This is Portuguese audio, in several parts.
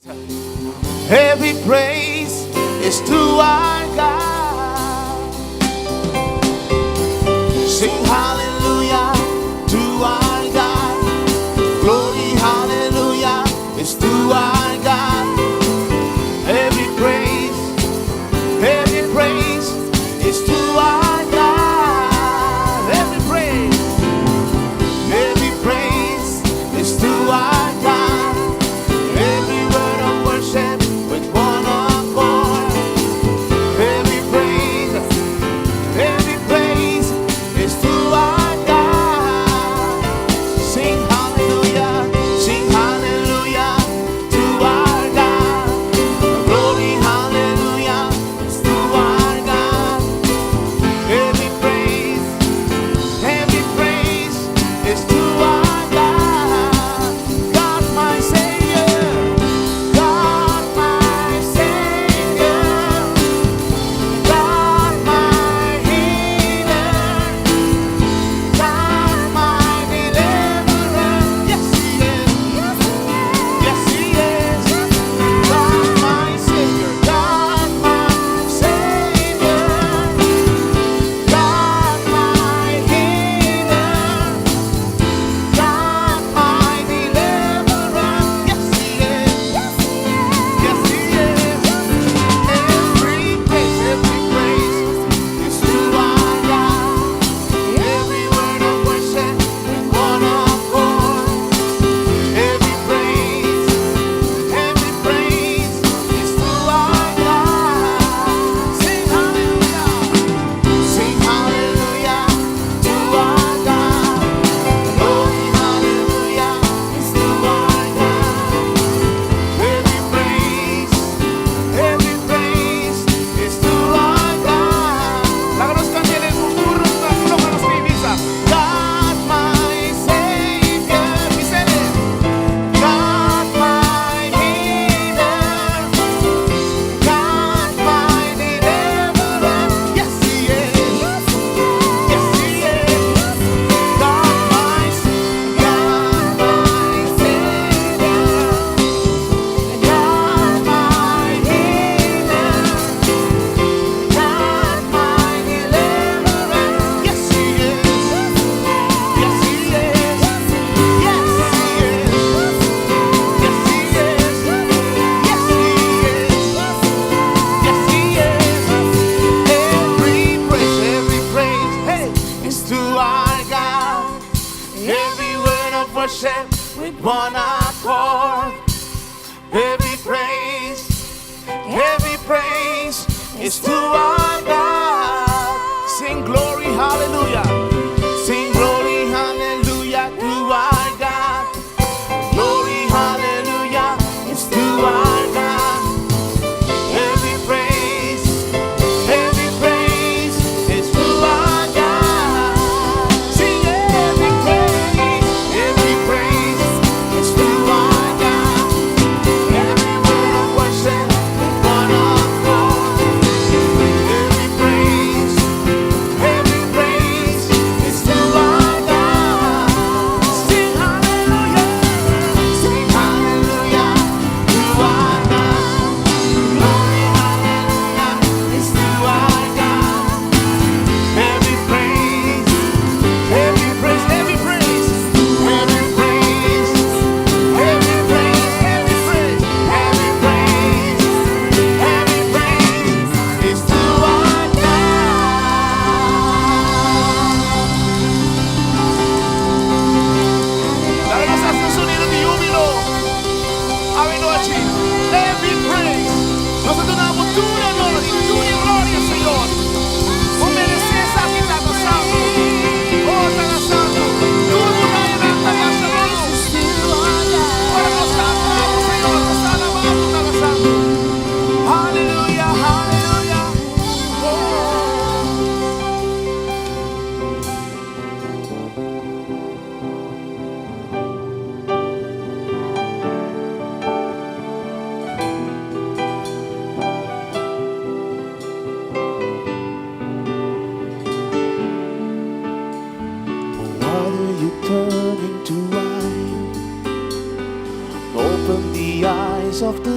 Every praise is to our God. Sing hallelujah to our God. Glory, hallelujah is to our God. Every praise is to our God. Every praise is to our God. Every word of worship with one accord.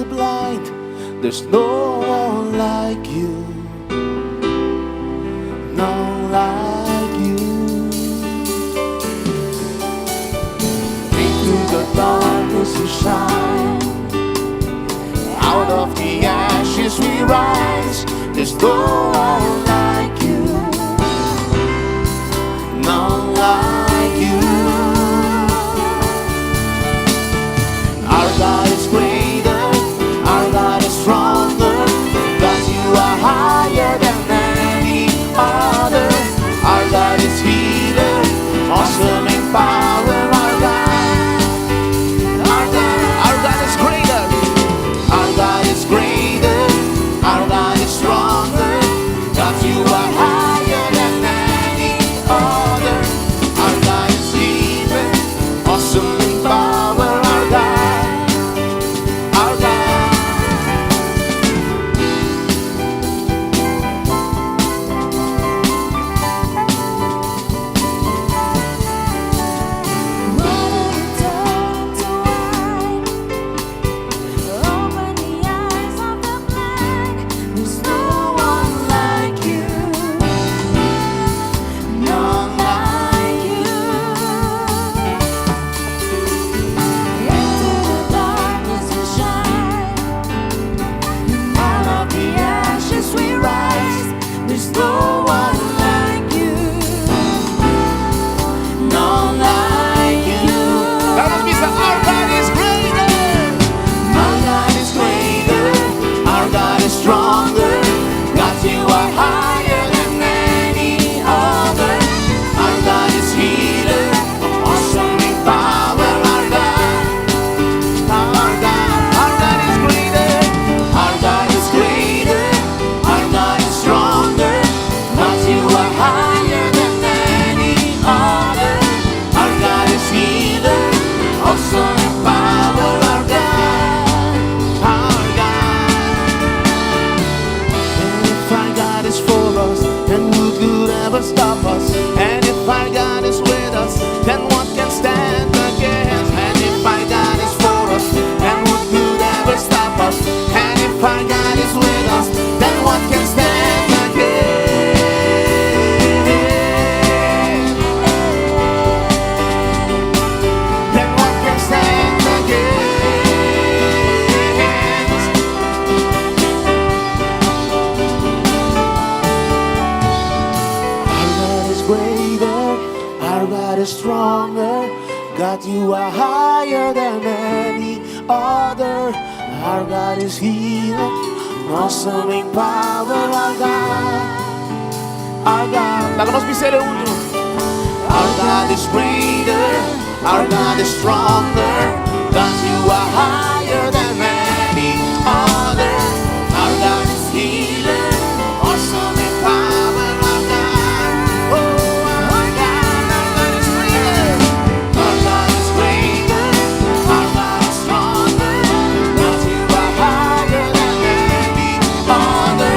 the blind. There's no one like you, none like you. Into the darkness you shine, out of the ashes we rise. There's no one like you, none like you. Our God is greater, our God is stronger. God, you are higher than any other. Our God is healer, awesome in power. Our God is greater. Our God is greater, our God is stronger. God, you are higher than any other. Our God is healer, awesome in power. Our God, our God. Open the eyes of the blind. There's no one like you, none like you. Into the darkness we shine, out of the ashes we rise. There's no one like you, none like you. That must be said. Our God is greater. Our God is greater, our God is stronger. God, you are higher than any other. Our God is healer, awesome in power. Our God, our God, our God is greater. Our God is greater, our God is stronger. God, you are higher than any other. Our God is healer, awesome in power. Our God, our God. And if our God is for us, then who could ever stop us? And if our God is with us, then what can stand against? And if our God is for us, then who could ever stop us? And if our God is with us, then what can stand against? Then what can stand against? Our God is greater, our God is stronger. God, you are higher than any other. Our God is healer, awesome in power. Our God, our God. La conosco ser uno. Our God is greater, our God is stronger. God, you are higher than any other. Our God is healer, awesome in power. Our God, oh, our God is greater. Our God is greater, our God is stronger. God, you are higher than any other.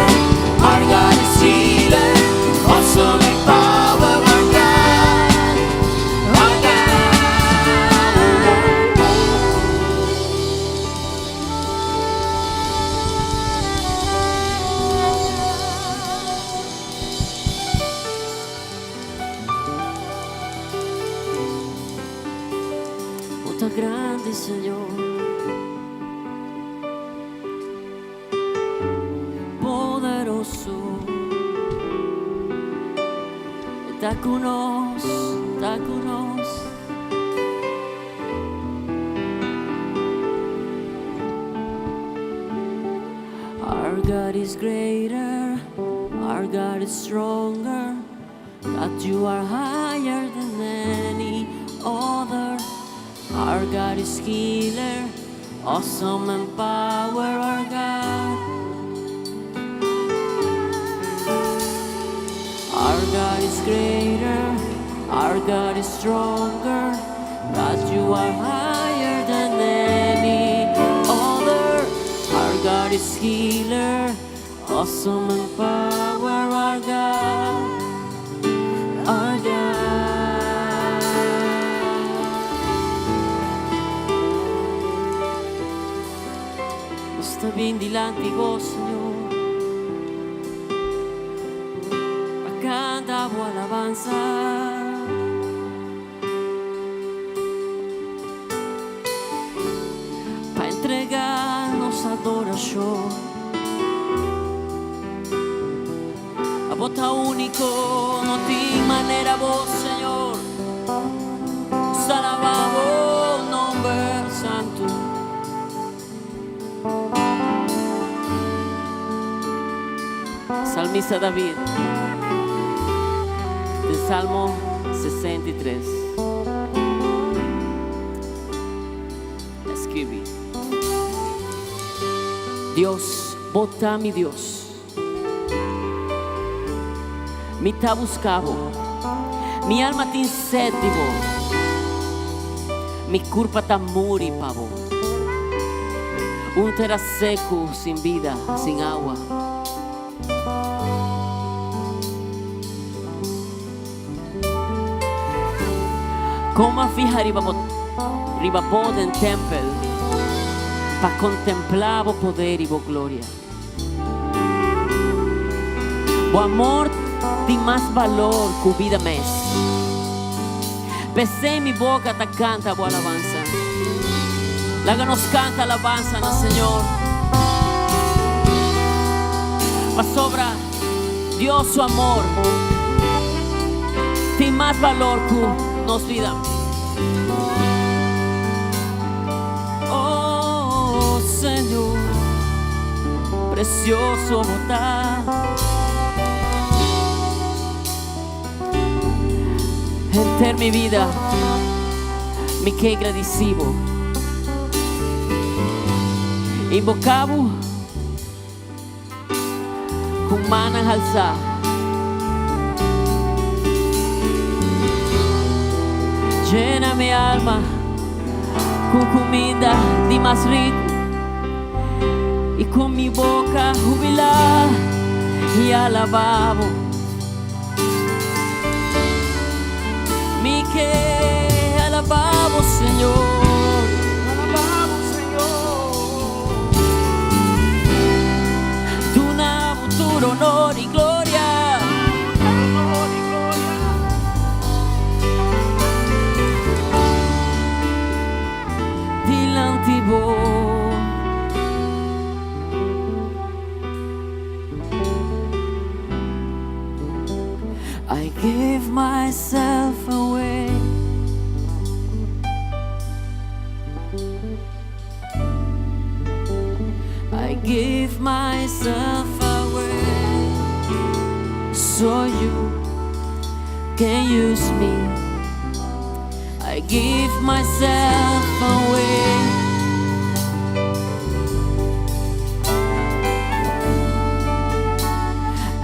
Our God is healer, awesome in power. Our God, our Oh, tan grande, Señor, poderoso. Está con nos, está con nos. Our God is greater, our God is stronger. God, you are higher than any other. Our God is healer, awesome in power. Our God, our God is greater, our God is stronger. God, you are higher than any other. Our God is healer, awesome in power. Our God, our God. Está bien delante vos, Señor. Canta o alabanza. Para entregarnos adoración. A vota único, no te manera vos, Señor. Os alabamos, nombre santo. Salmista David, del Salmo 63. Escribí: Dios, bota mi Dios, mi ta buscavo, mi alma te insedivo, mi culpa ta muri pavo, un terra seco sin vida, sin agua. Como a fija ribapó del templo para contemplar o poder y o gloria. O amor de más valor que vida mes. Besé mi boca te canta o alabanza. La que nos canta alabanza no Señor. Mas sobra Dios su amor. Tem más valor que nos vida. Oh Señor, precioso botar en mi vida, me que agradecido. Invocavo con manos alzadas. Llena mi alma con comida de más rico y con mi boca jubilar y alabamos. Mi que alabamos, Señor. Alabamos, Señor. Tu futuro honor y gloria. Honor y gloria. Delante vos. I give myself away. I give myself away so you can use me. I give myself away.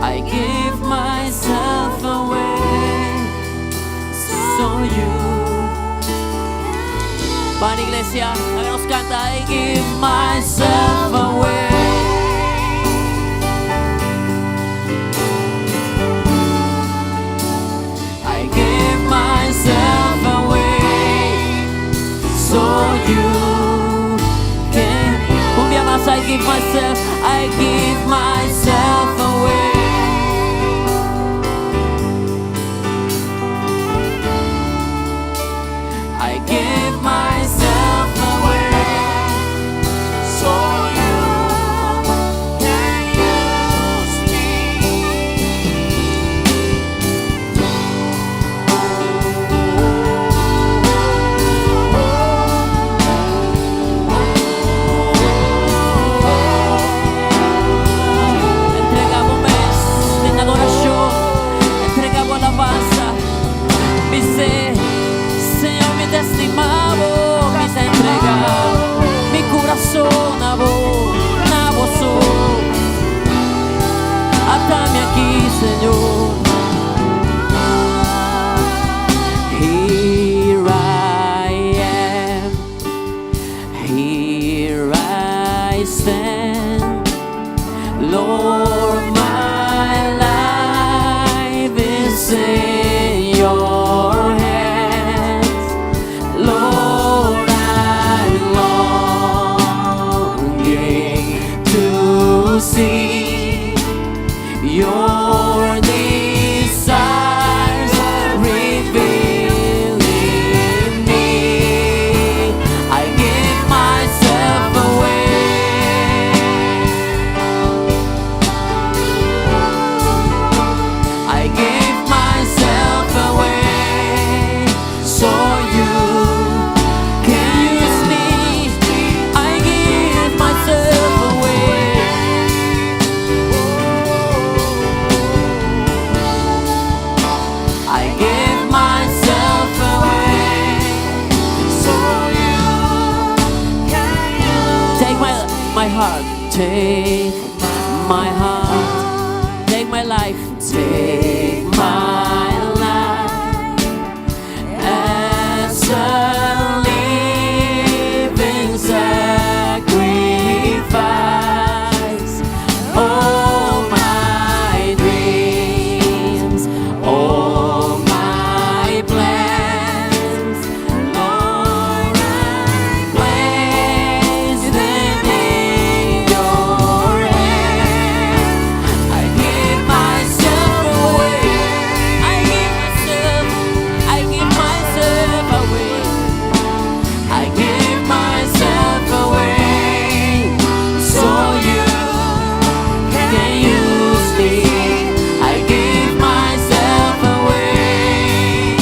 I give myself away so you. Van iglesia, la que nos canta. I give myself away. I give myself away so you can. Un día más, I give myself away. I give myself away so you can use me. Entregamos en adoración, entregamos alabanza. Dice, Señor, mi testimamo, mi se entregado, mi corazón a vos, atame aquí, Señor. Here I am, here I stand, Lord, my life is in your hands. Lord, I'm longing use me. Your desires reveal in me. I give myself away. I give myself away so you can use me. I give myself away. I give myself away so you can use. Take my heart, take my heart, take my life, take my life as a living sacrifice. All my dreams, all my plans, Lord, I place them in your hand. I give myself away. I give myself away. I give myself away so you can use me. I give myself away.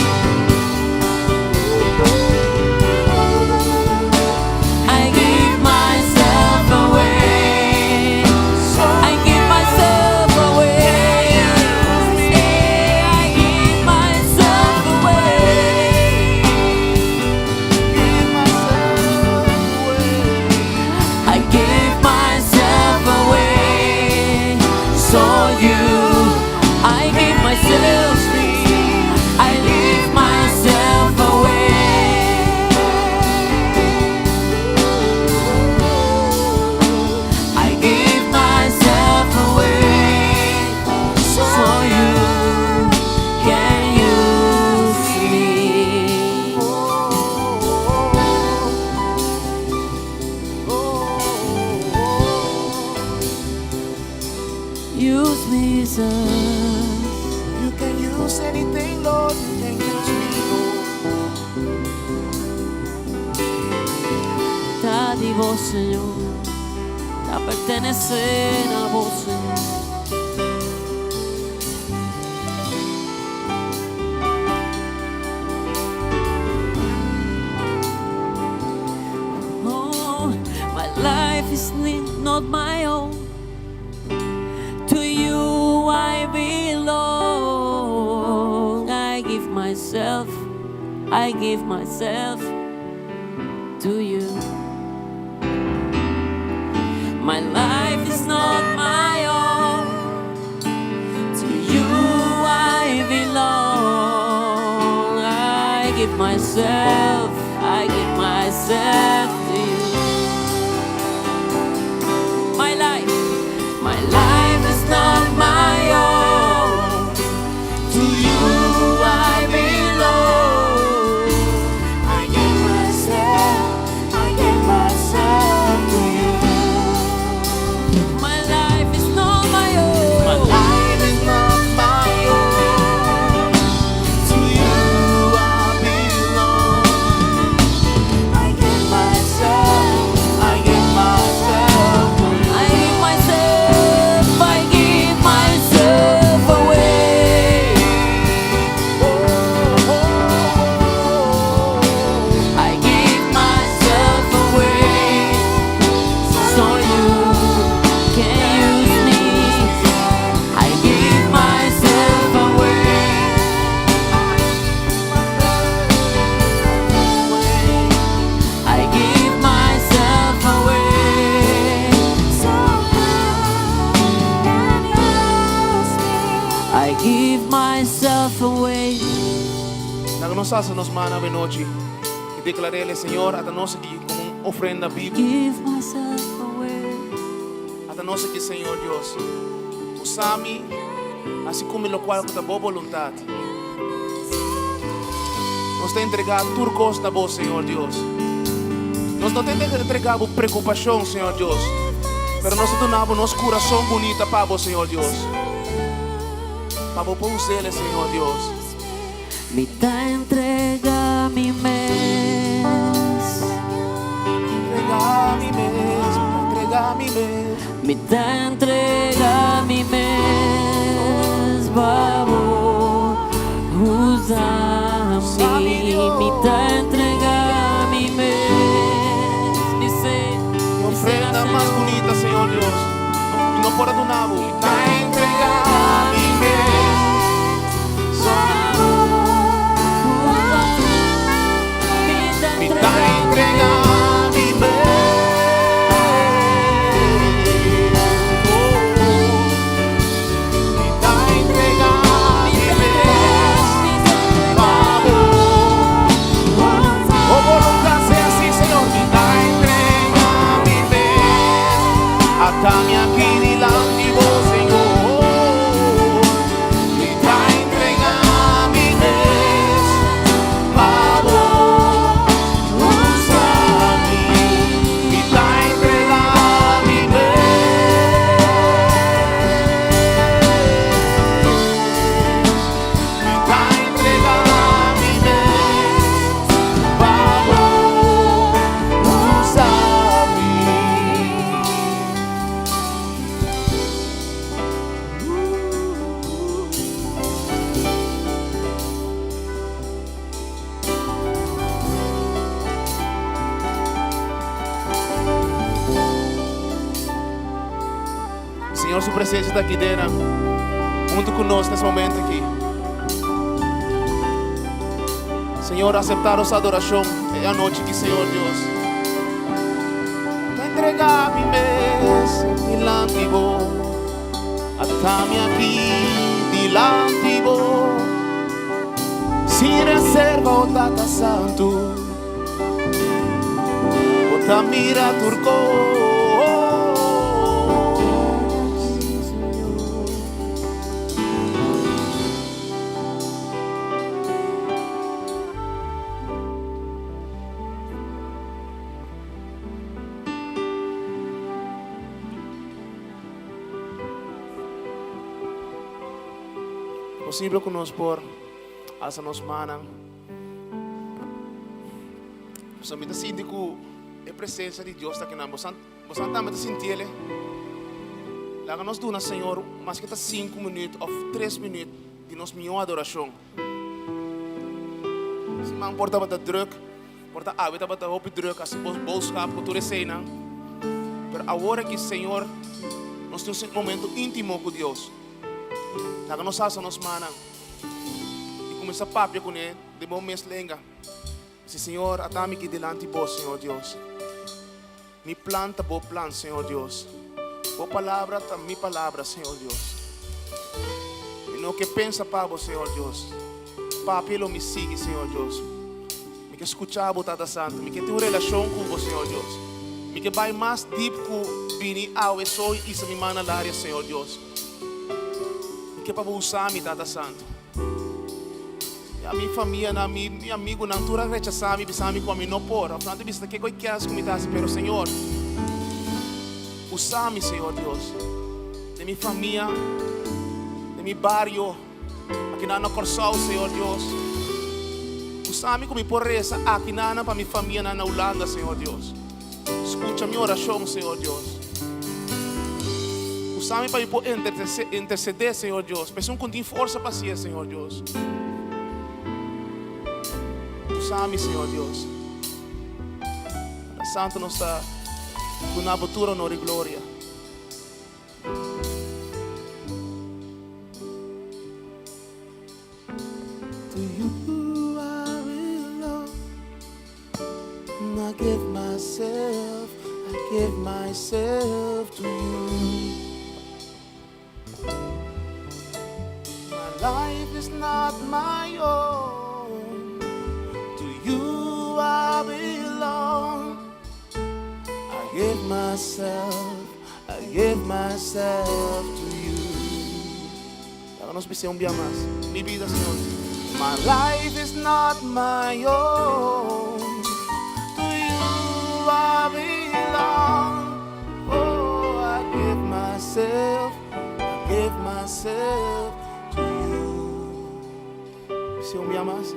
I give myself away. I give myself away. I give myself away. I give myself away so you. I give myself. I give myself away. I give myself away so you can use me. Use me, Jesus. You can use anything, Lord. You can use me, Lord. Te digo, Señor, a pertenecer a vos, Señor. Oh, my life is not my own. To you I belong. I give myself to you. My life is not my own. To you I belong. I give myself to you. My life is not my own. To you I belong. I give myself to you. My life is not my own. My life is not my own. To you I belong. I give myself to you. I give myself away. I give myself away so you can use me. I give myself away. I give myself away so I give myself away. Na nós nos mana benochi e declarele Senhor a nós aqui como ofrenda viva Give myself away. a nós aqui Senhor Deus usami assim como lo qual com a boa vontade nós tem entregar turcos da boa Senhor Deus nós não tem entregar a preocupação Senhor Deus Pero nós donamos nosso coração bonita para o Senhor Deus. Para o povo dele, Senhor Deus. Mitad entrega mi mes. Entregar a mim mesmo, entregar a mim mesmo. Mitad entrega mi mes. Vamos, usa-me. Mitad entrega mi mes. Dice, Uma ofrenda mais bonita, Senhor Deus. Não fora do nabo. Mitad entregar a mim mesmo. Mitad entregar a mim mesmo. Mitad entregar a mim mesmo. Vamos. Oh, voluntad sea así, Senhor. Mitad entregar a mim mesmo. Atame aqui delante de vos, Senhor. Mitad entregar a mim mesmo. Vamos. Usa-me. Mitad entregar a mim mesmo. Mitad entregar a mim mesmo. Vamos. Usa-me. Senhor, sua presença está aqui dentro, junto conosco nesse momento aqui. Senhor, aceptar nossa adoração é a noite aqui, Senhor Deus. Te entregar a mim mesmo delante de vos. Atame aqui delante de vos. Sin reserva, o Tata Santo. Bota mira turco. Possível conosco por essa nos mana. Somente sinto que a presença de Deus está aqui na nossa. Você também está sentindo? Lá nós damos, Senhor, mais que 5 minutos ou 3 minutos de nossa minha adoração. Se não importa para druk, importa hábito para roupa druk, assim boodschap que tu recebe. Mas agora que Senhor, nós temos um momento íntimo com Deus. Lá nós fazemos mana. E começa a papo com ele, de bom mês lenga. Se Senhor, atame aqui delante de vós, Senhor Deus. Mi planta, bo plan, Senhor Deus. Bo palavra, mi palavra, Senhor Deus. E no que pensa para vos, Senhor Deus. Papelo me sigue, Senhor Deus. Me que escuchar, Tata Santo. Me que ter uma relação com vos, Senhor Deus. Me que vai mais deep que vini ao sou e se me manda na área, Senhor Deus. Que para usar mi Tata Santo. A minha família, meu amigo, não tu rechazar me, bisami com a mim não por. Afinal de vista que coi queres comitar, pero Senhor, usa-me, Senhor Deus, de minha família, de meu barrio, aqui na Corsal, Senhor Deus. Usa-me como porreza aqui na para minha família na Holanda, Senhor Deus. Escuta minha oração, Senhor Deus. Usa-me para interceder, Senhor Deus. Peço com força para si, Senhor Deus. Usa-me, Senhor Deus. Santo nos está com uma abertura, honor e glória. To you I belong. I give myself to you. Life is not my own. To you I belong. I give myself to you. Háganos visión bien más. Mi vida, Señor. My life is not my own. To you I belong. Oh, myself to you. Si me amas,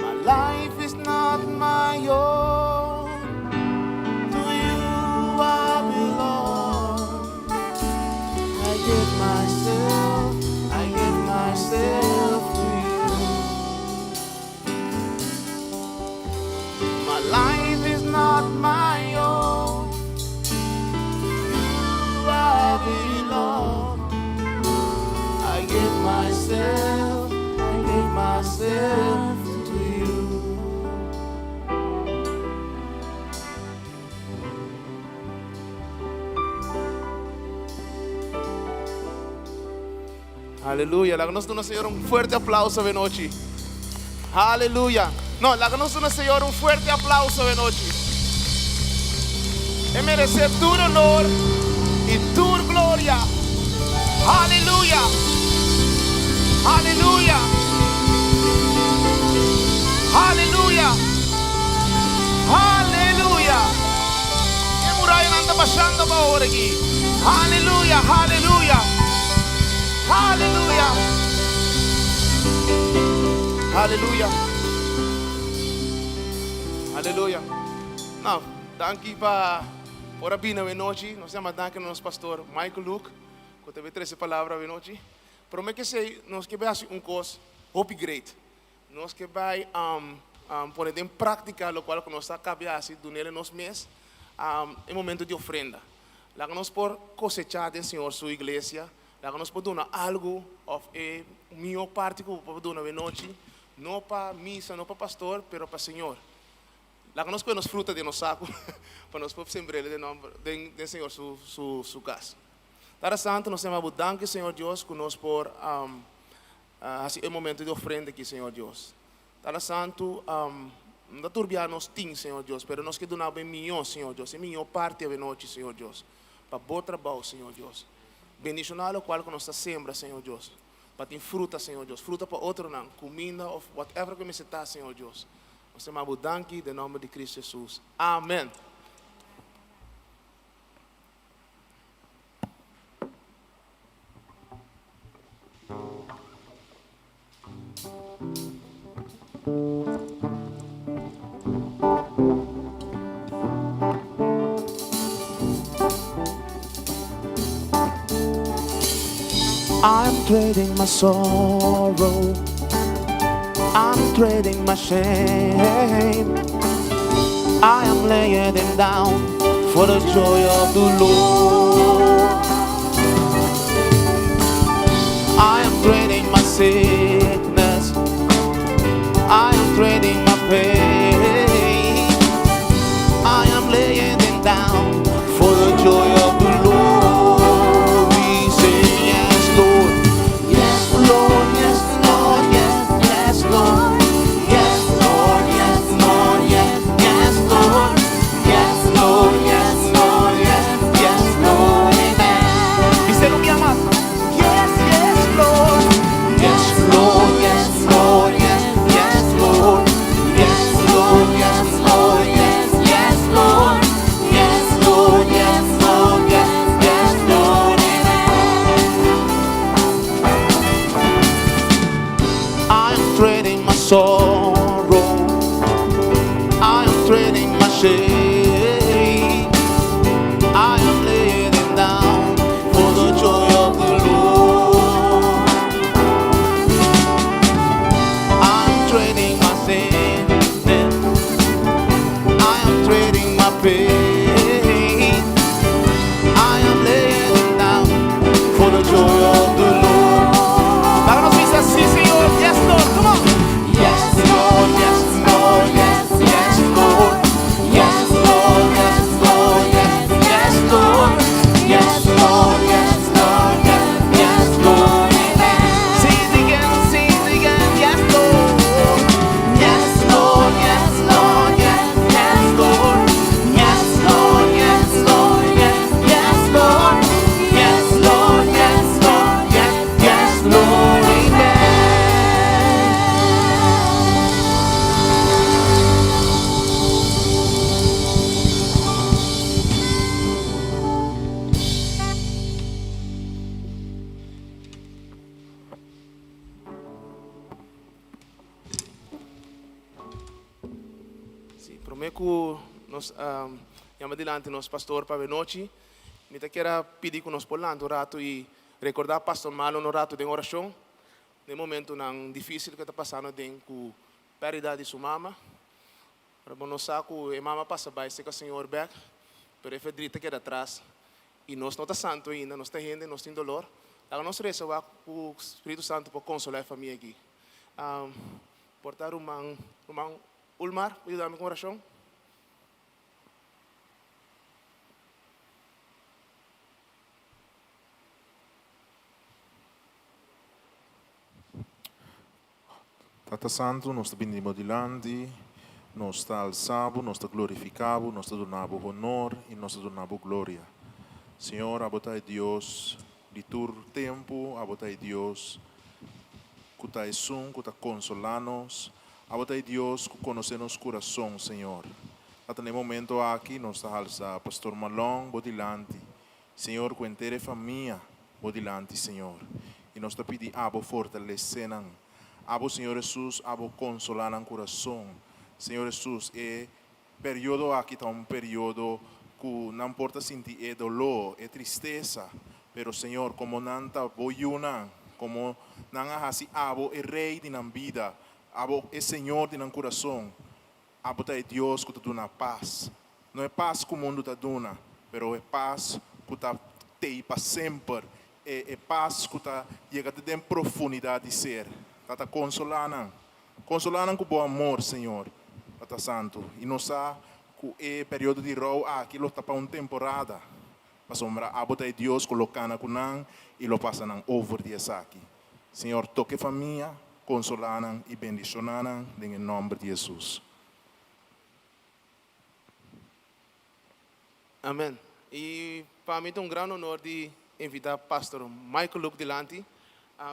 my life is not my own. To you I belong. I give myself to you. My life is not my own. I belong. I give myself to you. Aleluya. Láganos do Senhor fuerte aplauso de noche. Aleluya. No, láganos do Senhor fuerte aplauso de noche. Él merece tu honor y tu gloria. Aleluya. Aleluya. Aleluya. Aleluya. Que muralla anda pasando para ahora aquí. Aleluya. Aleluya. Aleluya. Aleluya. Aleluya. Nou, dankie por abrir na noite. Nós temos dankie ao nosso pastor Michael Luke, que teve 13 palavras na noite. Prometo que sei, nós que vai coisa upgrade. Nós que vai pôr em prática o qual nós está cabeça durante nos mês em momento de ofrenda. Lá que nós por cosechar do Senhor sua igreja, lá que nós por donar algo of minha parte que por donar na noite, não para missa, não para pastor, pero para Senhor. Lá que nós põe nos fruta de nosso saco, para nós poder sembrar de Senhor sua casa. Para Santo, nós temos danke, Senhor Deus, que nós por assim momento de ofrenda aqui, Senhor Deus. Para Santo, não turbiar nos tim, Senhor Deus, pero nós que donar bem melhor, Senhor Deus, e melhor parte da noite, Senhor Deus, para bom trabalho, Senhor Deus. Bendicionar o qual que nós sembra, Senhor Deus, para ter fruta, Senhor Deus, fruta para outro não, comida ou whatever que me está, Senhor Deus. Nós temos danke, em nome de Cristo Jesus. Amém. I'm trading my sorrow, I'm trading my shame, I am laying it down for the joy of the Lord. I am trading my sickness, I am trading my pain, I am laying it down for the joy of the Lord. We say yes, Lord. Yes, Lord, yes, Lord, yes, yes, Lord. Yes, Lord, yes, Lord, yes, yes, Lord. Yes, Lord, yes, Lord, yes, yes, Lord. Prometo nos llama delante nos pastor para noite. Me te quero pedir que nos polando um rato e recordar pastor Malo no rato de oração. No momento não difícil que está passando com perda de sua mama. Para nós saco e mama passa by se que o Senhor back, pero é fedrita que atrás. E nós não está santo ainda, nós está gente, nós tem dolor. Agora nós reza o Espírito Santo para consolar a família aqui. Portar irmão Ulmar, ajudar-me com oração. Tata Santo, nós te bendimos dilante, nós te alçamos, nós te glorificamos, nós te donamos honor e nós te donamos glória. Senhor, abotai Deus, de tur tempo, abotai Deus, que está sun, que está consolando-nos, abotai Deus, que conhece nosso coração, Senhor. Até no momento aqui, nós te alça Pastor Malong, bodilante, Senhor, com inteira família, bodilante, Senhor. E nós te pedimos, abo fortalecer-nos. Abo Senhor Jesus, abo consolar no coração. Senhor Jesus, período aqui está período que não importa sentir dolor, tristeza, pero Senhor, como não está boiuna, como não há assim, abo rei de na vida, abo Senhor de no coração, abo tá Deus que te dá paz. Não é paz que o mundo te dá, pero é paz que te tem para sempre. É paz que te chega de profundidade de ser. Tata consolando com bom amor, Senhor, Tata Santo. E nós sabemos que o período de row aquilo está para uma temporada. Para sombra, a botar Deus colocando com nós e lo passando over de aqui. Senhor, toque a família, consolando e bendicionando em nome de Jesus. Amém. E para mim é grande honor de invitar o pastor Michael Luke delante.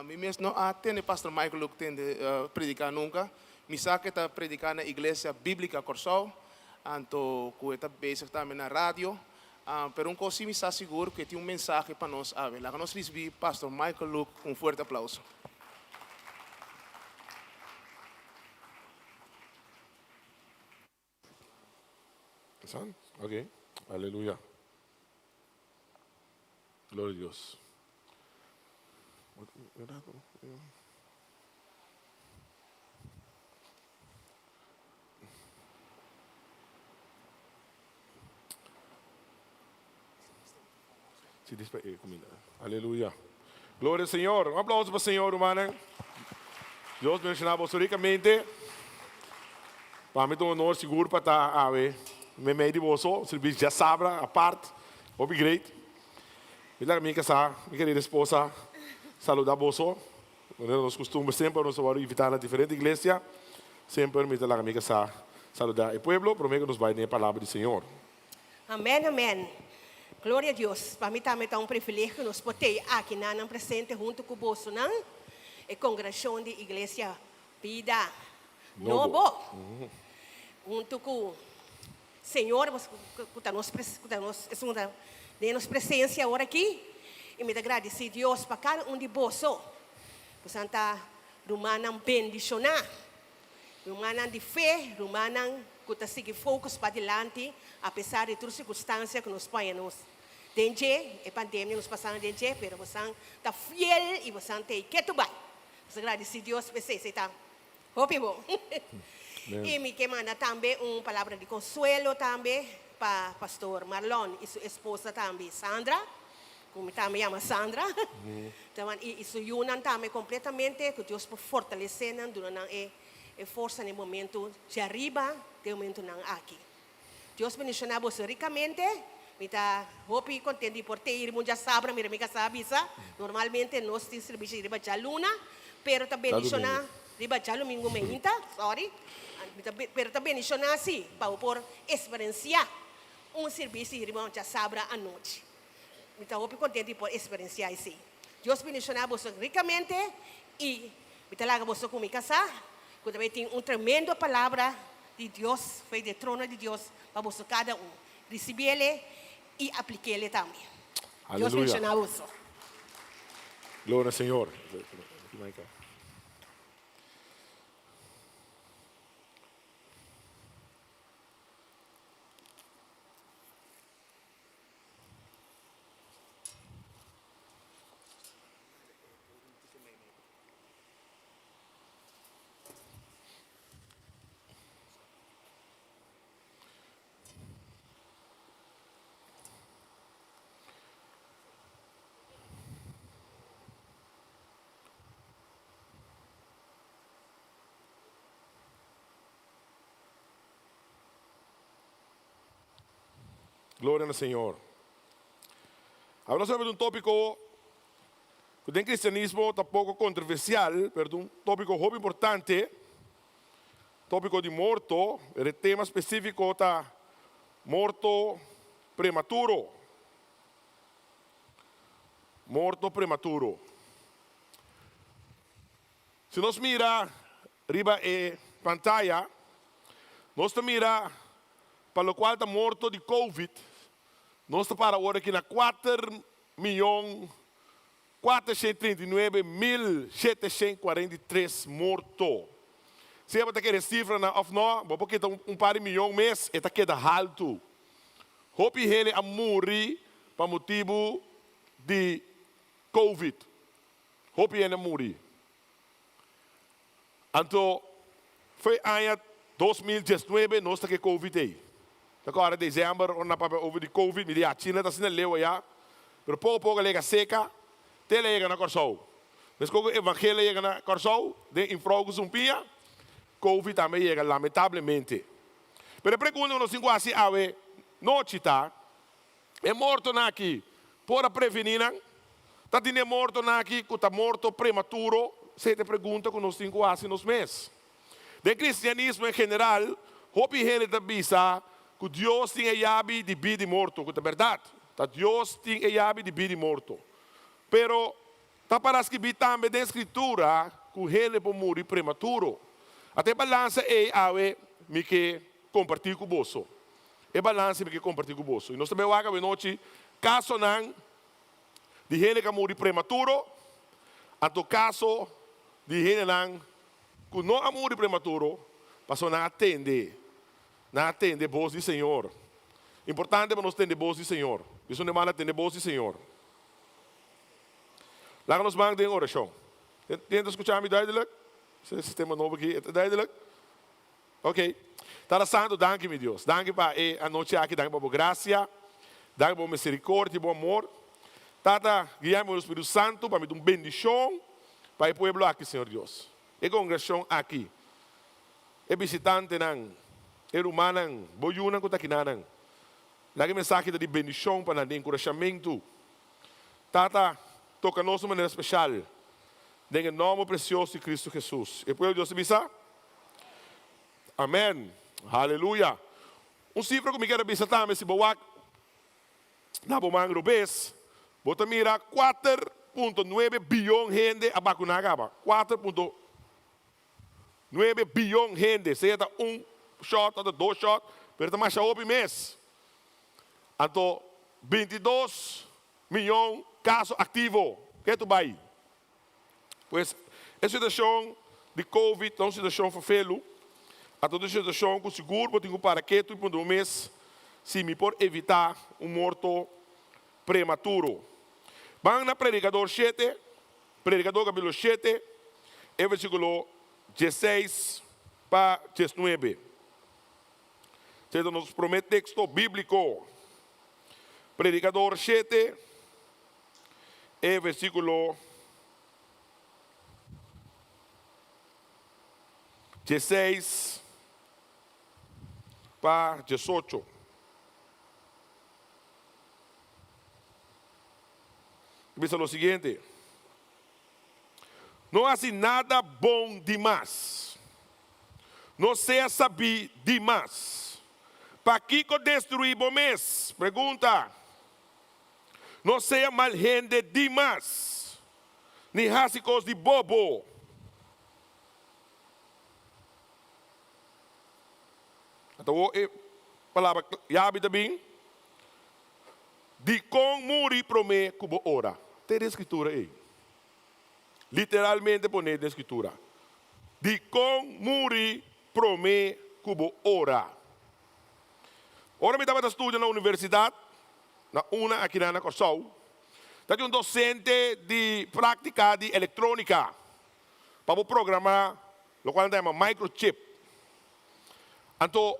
Mi mesmo não atende pastor Michael Luke tende predicar nunca. Mi sabe que está predicando na igreja bíblica Corsol, anto que está bezig também na rádio. Pero coisa me está seguro que tem mensagem para nós. Lá nós recebemos pastor Michael Luke com forte aplauso. Ok, aleluya. Gloria a Dios. Aleluya. Gloria al Señor. Un aplauso para el Señor, hermano. Dios mencionaba ricamente. Para mí es un honor seguro para estar a ver. Me meio de você, o serviço já sabe, a parte, obrigado. E lá minha casa, minha querida esposa, saludar você. Nós costumamos sempre nos invitar a diferentes igrejas. Sempre me lá minha casa, saludar o povo, prometo que nos vai na palavra do Senhor. Amém, amém. Glória a Deus. Para mim também é um privilégio nos poder aqui na presente junto com você, não? E congregação de igreja Vida Novo. Junto com Senhor, que nos presença agora aqui. E me agradecer a Deus para cada um de vocês. Por Santa Romana bendicionar. Romana de fé, Romana que está seguindo focus para diante, apesar de todas as circunstâncias que nos põem nos. Dentro, a pandemia nos passando dentro, mas você está fiel e você tem que tubar. Você agradecer a Deus por você está. Hope bom. E me manda também uma palavra de consuelo também para pastor Marlon e sua esposa também, Sandra, como também chama Sandra. Então, e sua união também completamente, que Deus por fortalecer durante a força no momento de arriba, no momento aqui. Deus bendicionar você ricamente. Me está hope contente por ter irmão já sabe, minha amiga sabe isso. Normalmente nós temos serviço de riba luna, pero também bendicionar riba domingo meinta, sorry. Pero também bendicionar assim, para por experienciar serviço de riba já sabe à noite. Me está hope contente por experienciar isso. Deus bendicionar você ricamente e me está lá você com minha casa, que também tem tremendo palavra de Deus, foi de trono de Deus para você cada um. Receber ele e aplicar ele também. Deus bendicionar você. Glória ao Senhor. Glória ao Senhor. Agora nós vamos ver um tópico que tem cristianismo está pouco controversial, mas um tópico muito importante, tópico de morto, o tema específico está morto prematuro. Morto prematuro. Se nós mira riba e pantalla, nós mira para o qual está morto de Covid, nós está para agora aqui na 4.439.743 mortos. Se você quer cifra na of no, porque está par de milhão mês, está queda alto. Hope ele a morrer para motivo de Covid. Hope ele a morrer. Então, foi ano 2019, nós está que Covid aí. Agora, em dezembro, na papel over de Covid, me a China está sendo leu já. Mas pouco lega seca, te lega na Corsol. Mas quando o evangelho chega na Corsol, de infrogos pia, Covid também chega, lamentavelmente. Mas a pergunta não se quase ave, noite tá, é morto aqui, para prevenir, está tendo morto aqui, que está morto prematuro, se te pergunta que nós temos quase nos meses. De cristianismo em geral, hope gente da bisa, que Deus tem a chave de vida e morto, que é verdade. Deus tem a chave de vida e morto. Pero, está para escrever também da escritura, que ele pode morrer prematuro. Até balança é ave me que compartilhar com você. É balança me que compartilhar com você. E nós também vamos ver noite, caso não, de gente que morre prematuro, a to caso de gente não, que não morre prematuro, passou a atender. Não atende a voz do Senhor. Importante para nós atender a voz do Senhor. Isso não é mal atender a voz do Senhor. Lá nos bancos em oração. Tenta escutar-me duidelijk? Esse sistema novo aqui, é duidelijk? Ok. Tara Santo, danke, meu Deus. Danke para a noite aqui, danke para a graça, danke para a misericórdia, para o amor. Tata, guiamos o Espírito Santo para me dar uma bendição para o povo aqui, Senhor Deus. E congregação aqui. E visitante não. É humano, boiuna que está aqui não. Lagi mensagem de bendição para de encorajamento. Tata, toca nós de maneira especial. Em nome precioso de Cristo Jesus. E povo Deus bisa? Amém. Aleluia. Cifra que me quero visitar, mas se boak, na bomang rubes, bota mira 4.9 bilhão gente a vacunagaba. 4.9 bilhão gente. Se está shot, ou 2 shots, pero está mais open mês. Então, 22 milhões de casos ativos. Que tu vai? Pois, essa situação de Covid é uma situação fofelo. A toda situação com seguro, eu tenho para que tu por um mês, se me pode evitar morto prematuro. Vamos na predicador 7, predicador capítulo 7, versículo 16 para 19. Então, nos promete texto bíblico. Predicador 7, versículo 16 para 18. Diz o seguinte: não há nada bom demais, não seja sabido demais, para que destruir o mês? Pergunta. Não seja mal gente demais, nem rásicos de bobo. Então, a palavra chave também. De com muri prome cubo ora. Tem escritura aí. Literalmente põe na escritura. De com muri prome cubo ora. Ora me estava estudando na universidade, na una aqui na Corsol. Tem um docente de prática de eletrônica para programar o qual chama microchip. Então,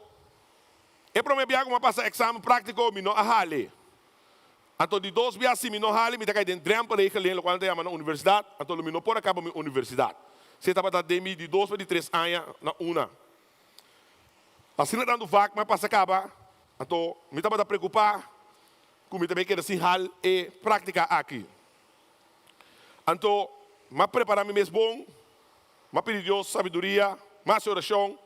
eu prometi que eu passar exame prático, me não ahale. Então, de 2 dias, se me não ahale, me dá dentro de para ir o qual chama na universidade. Então, me não pode acabar na universidade. Você estava dando de 2 para 3 anos na una. Assim, dando vaca, mas passa acabar. Então, me estava a preocupar, como também quero assim, e praticar aqui. Então, me preparar me mesmo bom, me pedir Deus sabedoria, mais oração.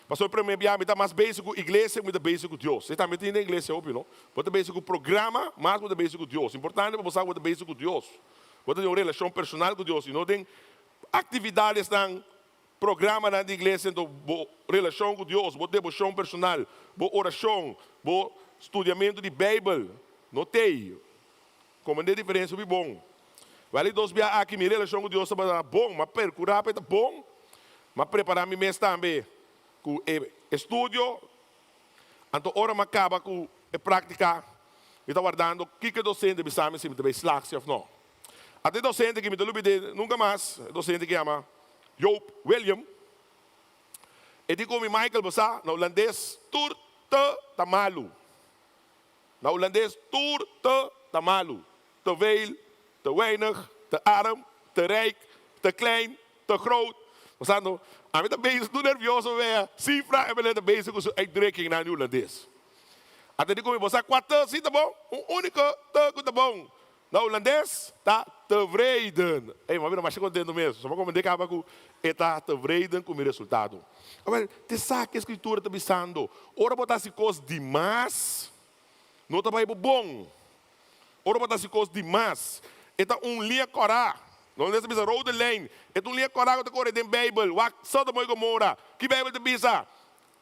Pastor, para mim, me dá mais básico igreja, me dá básico Deus. Você também tem na igreja, óbvio, não? Você básico programa, mas me dá básico Deus. Importante é você saber básico Deus. Você tem uma relação personal com Deus, e não tem atividades no programa na igreja, então, relação com Deus, devoção personal, oração, estudamento de Bíblia. Não tem. Como é a diferença, é bom. Vale Deus via aqui, minha relação com Deus é bom, mas percurar é bom, mas preparar me mesmo também com estudo. Então, hora me acaba com a prática, e está guardando o que docente me sabe se me deve slaxi ou não. Até docente que me deu nunca mais, docente que chama Joop William, e digo me Michael Bassa, na holandês, turte tamalu. Na holandês, turte tamalu. Te veel, te weinig, te arm, te rijk, te klein, te groot. We staan nog, aan met bezig, doe nervioso weer. Cifra en we zijn bezig met zo'n uitdrukking naar het Holandees. En dan kom je, we kwart, zie je bom? Een unieke, te bom. Nou, Holandees, está tevreden. Ei, maar weer, mas chegou dentro mesmo. Só como dizer que está tevreden com o resultado. Agora, te saca a escritura está pensando. Ora botar se coisa demais, não está bom. Ora botar se coisa demais. Eta linha corá. Não é essa rode lijn. Eta linha corá que corre dentro da Bíblia. Wak só da moigo mora. Que Bíblia te bisa?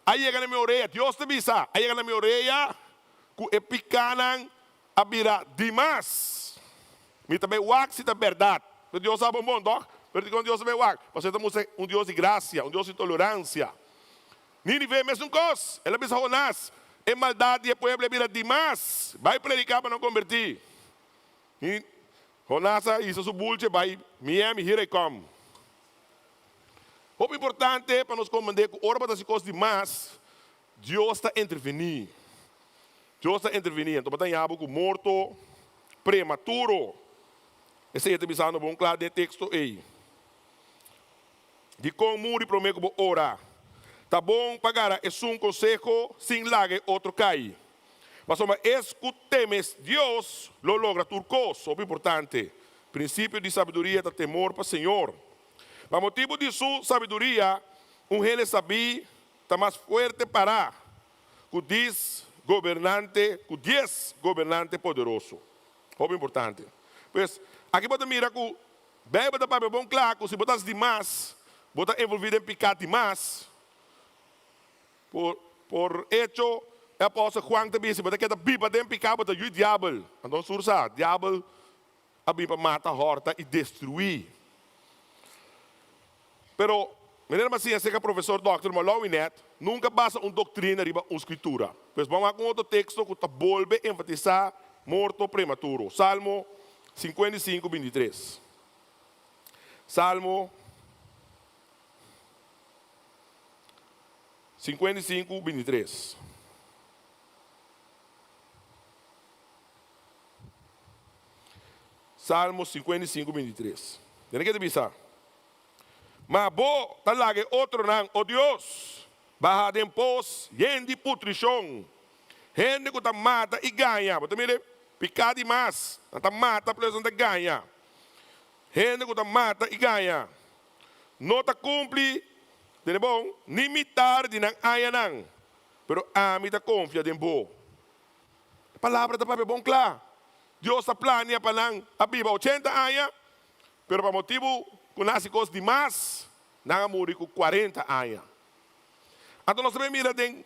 Aí chega na minha orelha. Deus te bisa. Aí chega na minha orelha. Que é picanan abira demais. Me também wak se da verdade. Deus sabe bom, doc. Mas quando Deus também wak. Você temos Deus de graça, Deus de tolerância. Nínive mesmo coisa. Ela bisa Jonás. É maldade e o povo abira demais. Vai predicar para não convertir. E Jonás hizo su bulche, vai, Miami, here I come. O importante para nos compreender que ora para as coisas demais, Deus está intervenindo. Deus está intervenindo. Então, tem algo morto, prematuro. Esse é o que bom claro de texto aí. De como e prometo que orar. Tá bom pagar é um conselho, sem lague outro cai. Mas escutemos, Deus lo logra turcos, o importante. Princípio de sabedoria da temor para o Senhor. Por motivo de sua sabedoria, rei sabia, está mais forte para o 10 governante poderoso. O importante. Pois, aqui você mira que o Bíblia está para bom claro, que se botas demais, botas envolvido em pecado demais, por hecho, o apóstolo Juan também disse, que a Bíblia tem pecado para o diabo. Então, sursa, o diabo a Bíblia mata, horta e destruir. Pero, maneira assim, esse que é professor Dr. Malloy Neto, nunca basta doutrina riba uma escritura. Pois vamos com outro texto que volve a enfatizar morto prematuro. Salmo 55, 23. Salmo 55, 23. Salmo 55, 23. Tem que pensar. Mas bo talage outro não, oh Deus, barra de pos, gente putrição, gente que tá mata e ganha. Você mira, picar demais, tá mata, por exemplo, ganha. Gente que tá mata e ganha. Não tá cumpre, de bom, limitar de não aya não, pero a mim tá confia de bom. A palavra tá para bom claro. Deus está planeando para não a Bíblia 80 anos, pero para motivo que nasce coisas demais, não morre com 40 anos. Então nós também mira tem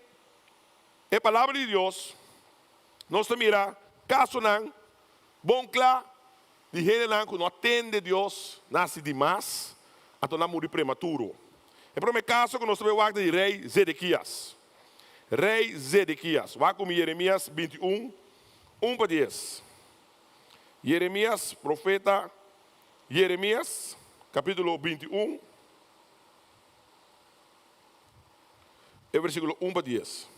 a palavra de Deus, nós também mira caso não, bom claro, de gente não que não atende Deus, nasce demais, então não morre prematuro. É para o caso que nós também vamos de rei Zedequias. Rei Zedequias, vai com Jeremias 21, 1 para 10. Jeremias, profeta Jeremias, capítulo 21, versículo 1 para 10.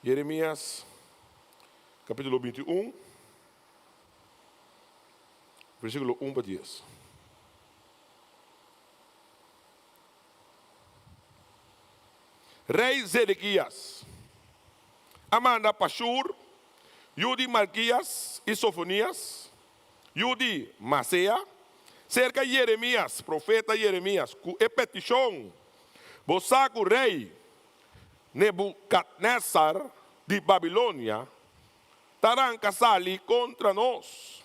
Jeremias, capítulo 21, versículo 1 para 10. Rei Zedequias, Amanda Pashur, Yudi Malquias e Sofonias, Yudi Macea, cerca Jeremias, profeta Jeremias, com a petição, Bosaco rei Nebucadnezzar de Babilônia, tarão casali contra nós.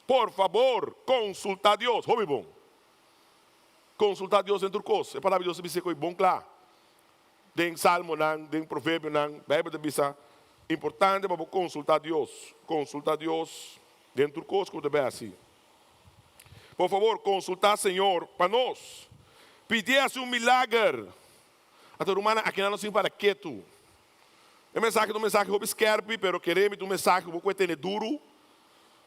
Por favor, consulta a Deus. Hobby bom. Consulta a Deus em turcos. A palavra de Deus diz que é bom claro. Den salmo nan, den provérbio nan, Bíblia diz importante para consultar a Deus. Consulta a Deus den turcos como deve assim. Por favor, consultar Senhor para nós. Pedir-se milagre. A tua humana aqui não se para quieto. É mensagem eu esquerpe, pero queremos um mensagem que tem duro.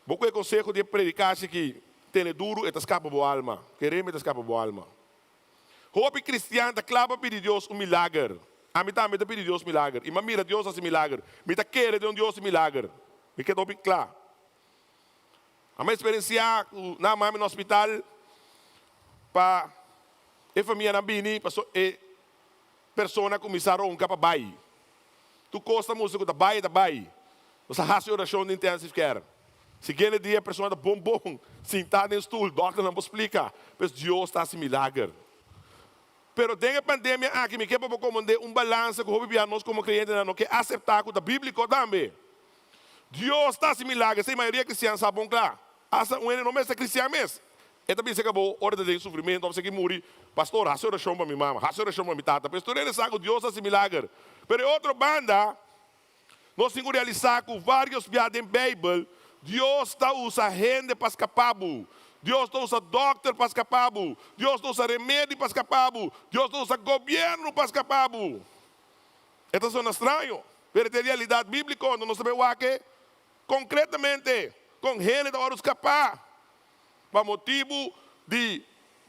Vou consejo de predicar que tem duro e escapa boa alma. Queremos escapa boa alma. Hope cristiano da clava pedir Deus milagre. A mim também pedir Deus milagre. E mira Deus assim milagre. Me tá querer de Deus milagre. Me quer bem claro. A minha experiência na mãe no hospital para a família na bini, para pessoa começaram a para bai. Tu costa música da bai. Você raça oração de intensive care. Segundo dia, a pessoa da bom, sentada no estúdio, doctor não explica, mas Deus está assim milagre. Pero dengue pandemia aqui me quer para comandar balanço que o nós como crente não quer aceitar com a Bíblia também. Deus está assim milagre, se a maioria cristã sabe bom claro. Asa um não é cristão mesmo. E também se acabou hora de sofrimento, você que morre, pastor, raça oração para minha mama, raça oração para minha tata. Pastor, ele sabe que Deus está assim milagre. Pero outra banda, nós temos que realizar com vários piadas em Bíblia. Deus está usando gente para escapar. Deus está usando doctor para escapar. Deus está usando remédio para escapar. Deus está usando governo para escapar. Estas são estranhas. Mas a realidade bíblica, quando nós sabemos que concretamente, com gente para escapar. Para motivo de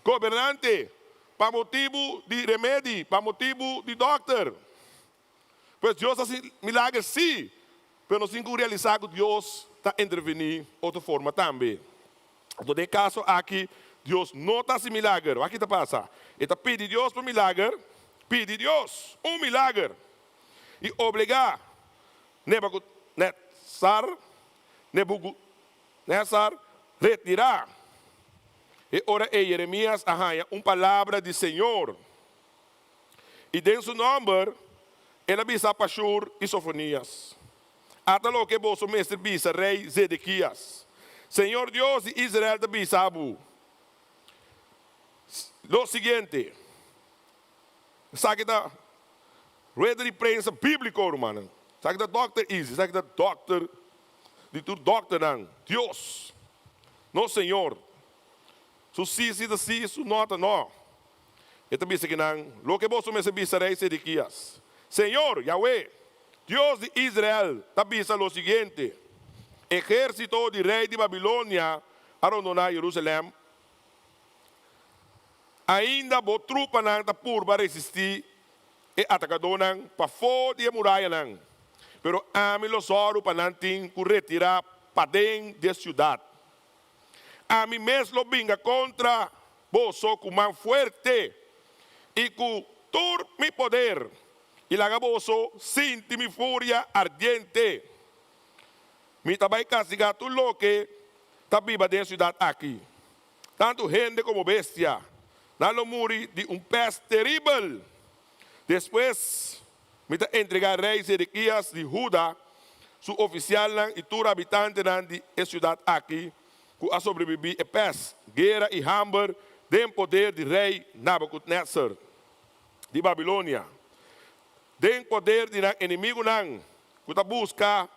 governante, para motivo de remédio, para motivo de doctor. Pois Deus faz milagres sim, mas nós temos que realizar que Deus está intervenindo de outra forma também. Então, nesse caso aqui, Deus não está assim milagre. Aqui está passa. Ele pede Deus para milagre, pede Deus milagre. E obrigar Nebucadnezzar retirar. E ora Jeremias arranha palavra de Senhor. E dentro do seu nome, ele avisa Pashur e Sofonias. Até lo que vosso mestre bisa, rei Zedequias. Senhor Deus de Israel te bisa abu. Lo seguinte. Sabe da rede de prensa bíblica, irmão. Sabe da doctor Easy, sabe da doctor de tu doctor não. Deus. No Senhor. Su sim, sim, su nota não. E também se que não. Lo que vosso mestre bisa, rei Zedequias. Senhor, Yahweh, Deus de Israel, tabisa lo seguinte: exército de rei de Babilônia abandonar Jerusalém. Ainda bo trupa não está por para resistir e atacador não para fora de muralha não. Pero a mim los oros para não ter que retirar para dentro da cidade. A mim mesmo vinga contra vos com mão forte e com todo mi poder. E la gaboso sinti mi furia ardiente. Mi tabai castigar tu lo que está viva dentro da cidade aqui. Tanto gente como bestia. Nalo muri de peste terrível. Depois, me está entregar rei Zedequias de Judá, su oficial e todo habitante de cidade aqui, que a sobreviver a peste, guerra e hambre, do poder de rei Nabucodonosor de Babilônia. Den poder de inimigo não, que está busca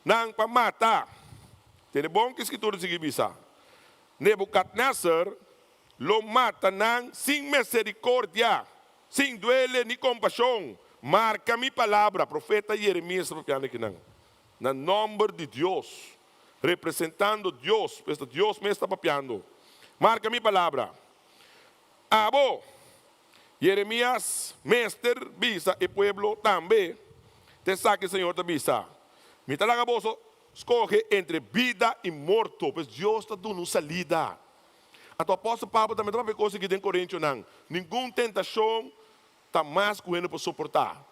não para matar. Tem bom que a escritura se bisa. Nebucadnezzar lo mata não sem misericórdia, sem duele nem compaixão. Marca minha palavra, profeta Jeremias está papiando aqui não. No nome de Deus, representando Deus, Deus me está papiando. Marca minha palavra. Abo. Jeremias, mestre, bisa e pueblo também. Te saque, Senhor, te bisa. Me talaga boso, escolhe entre vida e morto, pois Deus está dando salida. A tua apóstolo Pablo também está coisa aqui em Coríntios, não. Nenhuma tentação está mais correndo para suportar.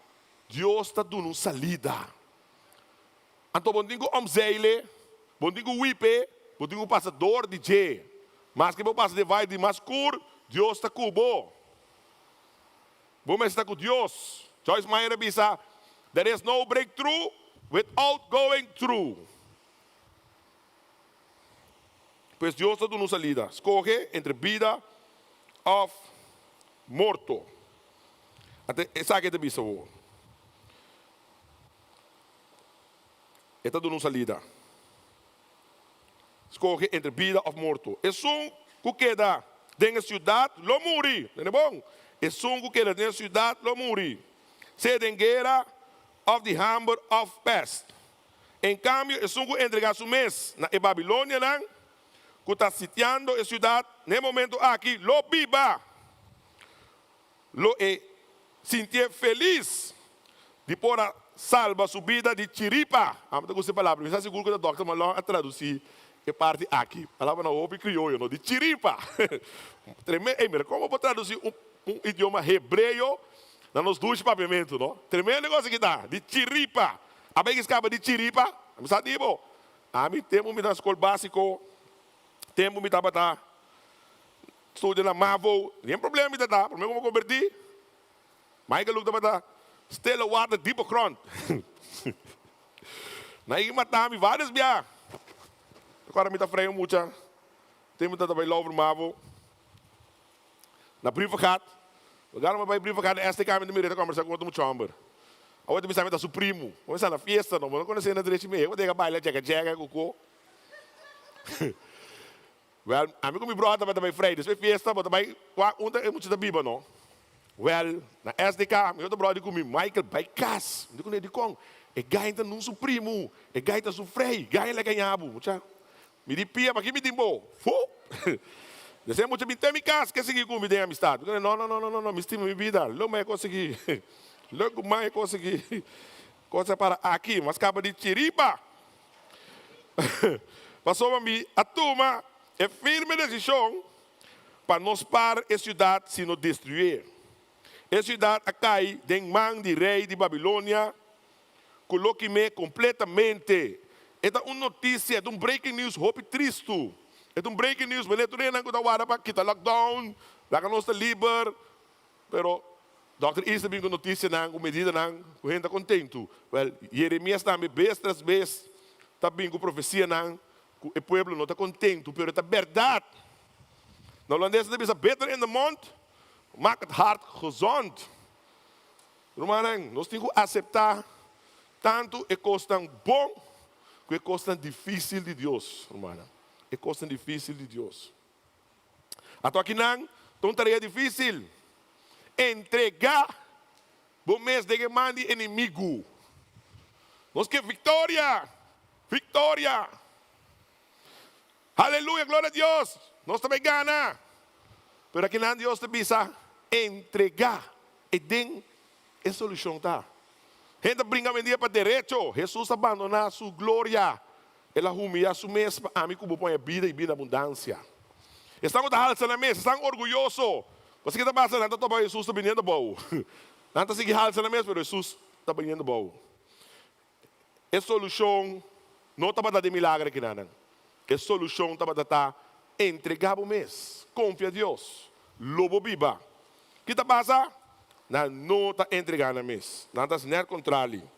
Deus está dando salida. Então, bom dingo omzeilen, bom dingo wipe, bom dingo passador de je. Mas que bom passa de vai de mascur, Deus está cubo. Bom está com Deus. Joyce Meyer bisa, there is no breakthrough without going through. Pois Deus está dando uma salida. Escolhe entre vida ou morto. Até essa que te bisa o. Está dando uma salida. Escolhe entre vida ou morto. É um que queda dentro da cidade, lo muri. Não é bom? É um que queda dentro da cidade, lo muri. Se dengueira of the hammer of pest. Em cambio, é um que entrega su mês na Babilônia, que está sitiando a cidade, no momento aqui, lo viva. Lo é sentir feliz de pôr a salva sua vida de chiripa. Ah, mas essa palavra, eu seguro que o doutor Malão a traduzir a parte aqui. A palavra não ouve crioulo, não, de chiripa. Tremendo. Como vou traduzir um idioma hebreu nos dois pavimentos, não? Tremendo negócio que dá, de chiripa. A bem que escapa de chiripa, não sabe, bom? A mim temos na escola básica, temos me dar estudo na MAVO, nenhum problema me dar, problema como convertir. Mas que luta para stella water deep grond. Naí matami várias bias. Agora me dá freio muita. Temos também louvor MAVO. Na privacat. Agora vai privacat esta câmera de mireta conversar com outro chamber. A outra missa da Supremo. Vamos na fiesta, não conhecer na direita meio. Vou ter que bailar jaga cuco. Well, amigo me brota para também freio. Depois fiesta, mas também é muito da Bíblia, não? Well, na SDK, meu outro brother comigo, Michael Baikas. Eu digo, com, é gaita num Supremo, é gaita su freio, gaita ganhabo, mucha. Me di pia, mas que me dimbo. Fu. Desse muito me tem casa, que seguir com me tem amistade. Não, me estima minha vida. Logo mais consegui. Logo mais consegui. Coisa para aqui, mas acaba de tiriba. Passou a mim, a turma é firme decisão para nos parar a cidade se não destruir. A cidade cai em mão de rei de Babilônia, coloque-me completamente. É uma notícia, é breaking news, hope triste. É breaking news, mas não é nada que para quitar lockdown, lá que nós está livre. Pero, Dr. Isa vem com notícia, com medida, com gente contento. Well, Jeremias também, vez tras vez, está vindo com profecia, o povo não está contente, pero é verdade. Na holandesa deve ser beter in the mond, maak het hart gezond. Romanen, nós temos que aceitar tanto é coisa bom, que é coisa difícil de Deus, romana. É coisa difícil de Deus. Até aqui não, então tarefa difícil. Entregar o mês de mande inimigo. Nós queremos vitória. Vitória. Aleluia, glória a Deus. Nós também ganhamos. Mas aqui não, Deus te precisa entregar. E tem a solução. Tá? Gente brinca um dia para direito. Jesus abandonar sua glória. Ela humilha sua mesa para mim como põe a vida e vida abundância. Estão com a alça na mesa, estão orgulhosos. Você que está passando, não está Jesus está vindo bom. Não está seguindo alça na mesa, mas Jesus está vindo bom. A solução não está para dar milagre aqui, não. A solução está para dar entregar o mês. Confia em Deus. Lobo viva. O que está passando? Não está entregando o mês. Não está sendo contrário.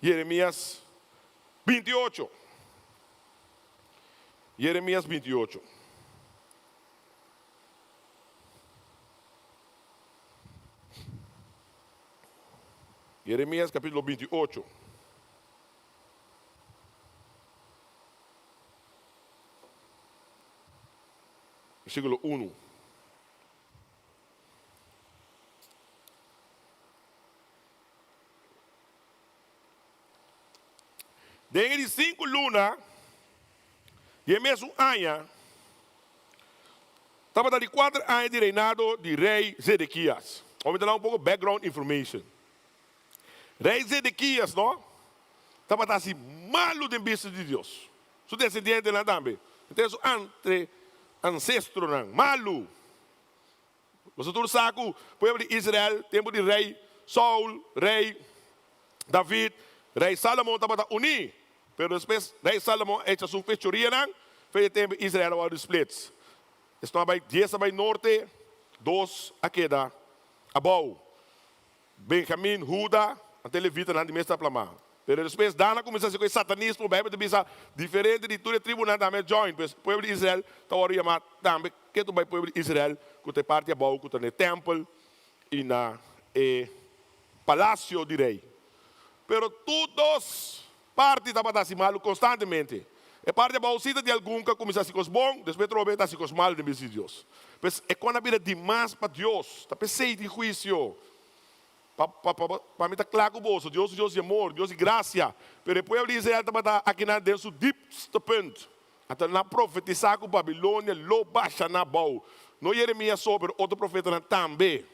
Jeremias 28. Jeremias 28. Jeremias capítulo 28. Versículo 1. Dentro de 5 lunas, e mesmo ano, estava dando 4 anos de reinado de rei Zedequias. Vamos dar um pouco de background information. Rei Zedequias, não? Estava assim, malo de vista de Deus. Seu descendente lá também. Então, entre ancestro, não, malo. Você tudo sabe, o povo de Israel, tempo de rei Saul, rei David, Rei Salomão estava uni, pero depois Rei Salomão hecha sua fechoria, fez tempo Israel era splits. Estava 10 para norte, 2 a queda, abau. Benjamim, Juda, até Levita, não de mesma plama. Pero depois Dana começou a ser com satanismo, o Bíblia diz diferente de toda a tribo na também join, pois o povo de Israel está chamado também que tu vai o povo de Israel que tem parte abau, que tem no templo e na palácio de rei. Pero todos parte da batata malo constantemente. É parte da bolsita de algum que começa a se cos bom, depois troca a se cos mal de Deus. Pois é quando a vida demais para Deus, está pensei de juízo. Para mim está claro com o bolso, Deus de amor, Deus de graça. Pero depois ele diz, ele está aqui na dentro do deepest ponto. Até na profetizar com Babilônia, lo baixa na bau. Não Jeremias só, mas outro profeta também.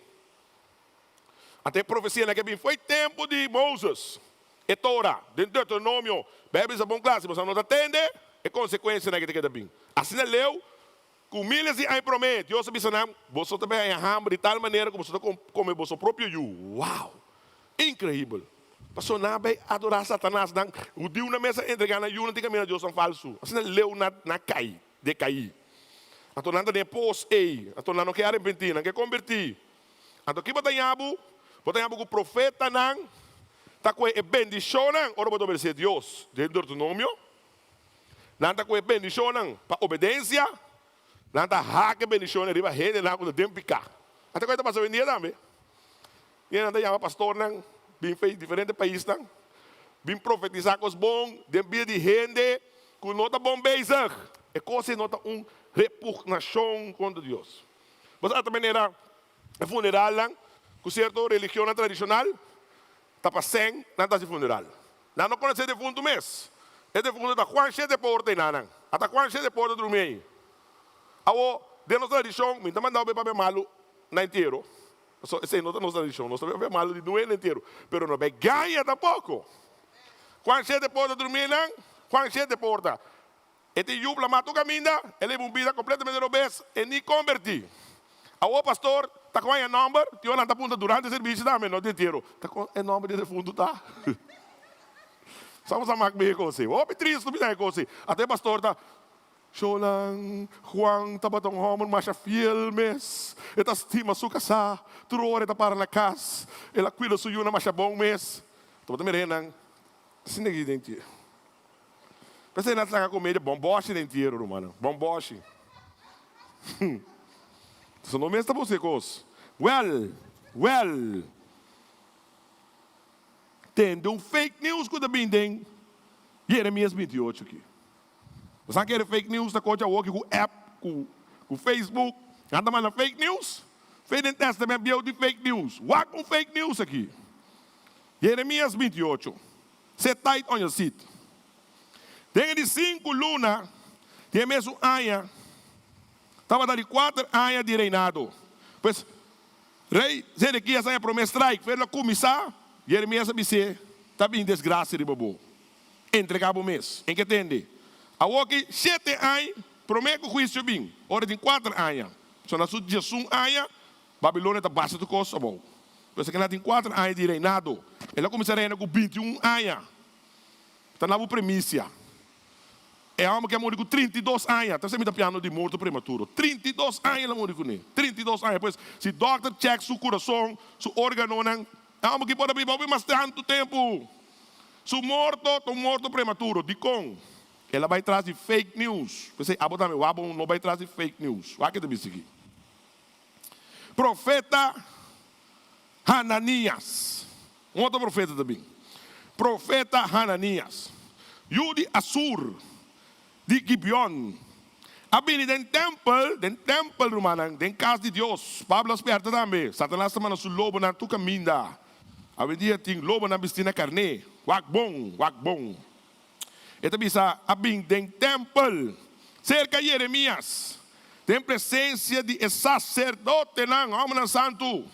Até profecia naquele foi tempo de Moisés. E Torá, dentro do Deuteronômio, Bíblia é bom classe, mas não atende, é consequência naquele que bem. Assim ele leu, com milhas de anos promete, Deus sabe ensinar, você também é hambre de tal maneira que você come o seu próprio you. Uau! Incrível. Passou na bem adorar Satanás, o dia na mesa entregar na you, não tem caminho, Deus é falso. Assim ele leu na cair, de cair. A tornada de pós-ei, a tornada não quer arrepentir, não quer convertir. A tornada que botar com o profeta, não. Está com a bendição, ora pode obedecer a Deus, dentro do Deuteronômio. Não está com a bendição para obediência. Não está a bendição, riba rede, não com o tempo picar. Até quando está passando o dia também. E ainda chama pastor, bem feito diferentes países, bem profetizar com os bons, dentro de gente, com nota bom beijo. É coisa nota repugnação contra Deus. Mas também era funeral, com certa religião tradicional. Está sem, não está de funeral. Não conhece de fundo mês. É de fundo da Juan cheio de porta e nada. Até Juan cheio de porta dormir. Awo, de nossa tradição, me mandar o bebê malo na inteiro. Essa é nossa tradição, nossa bebê malo de doer inteiro. Pero não vai ganhar tampouco. Juan cheio de porta dormir, não? Juan cheio de porta. Este jubla matou caminha, ele é uma vida completamente obesa e nem converti. Awo, pastor, está com a número, eu não está apontando durante o serviço também, não inteiro. Está com o número de fundo, tá? Estamos a macbee com você. Oh, triste, não me com você. Até pastor está, Cholang, Juan, está batendo homem, mas é fiel, mes. Está estima sua casa, turore está para na casa. Ela cuida sua yuna, mas é bom, mes. Estou batendo merenang. Assim aqui dentro. Pensei nessa comédia, bomboche dentro, romano. Bomboche. Seu nome está você, cos. Well. Tem um fake news que também tem. Jeremias 28 aqui. Você quer fake news da coisa aqui com app, com Facebook. Anda mais na fake news. Fez em testamento de fake news. What com fake news aqui? Jeremias 28. Você tá aí, olha, cito. Tem de 5 lunas. Tem mesmo anha. Estava dando 4 anos de reinado. Pois, rei Zedequias aí promessa strike, fez-lo começar, Jeremias disse, está bem desgraça de bobo. Entregava o mês, em que entende? A outra 7 anos, promete o juízo bem, hora de 4 anos. Só na sua 11 anos, Babilônia está baixa do costo, bom. Pois que ela tem 4 anos de reinado, ela começa a reinar com 21 anos. Está na premissa. É uma que morreu com 32 anos. Está sempre piano de morto prematuro. 32 anos ela morreu com ele. 32 anos. Depois, se o doctor checa seu coração, seu órgão, é uma que pode viver mais tanto tempo. Se morto prematuro. De com? Ela vai trazer fake news. Você, o abo não vai trazer fake news. Vai que te seguir. Profeta Hananias. Um outro profeta também. Profeta Hananias. Yudi Assur. De Gibeon. Abini den templo romano, den casa de Deus. Pablo esperta também. Satanás também no lobo na tu caminha. Abini tem lobo na bistina carne. Wak bom. Eta bisa abin den templo. Cerca de Jeremias. Tem presença de sacerdote nan, homem santo.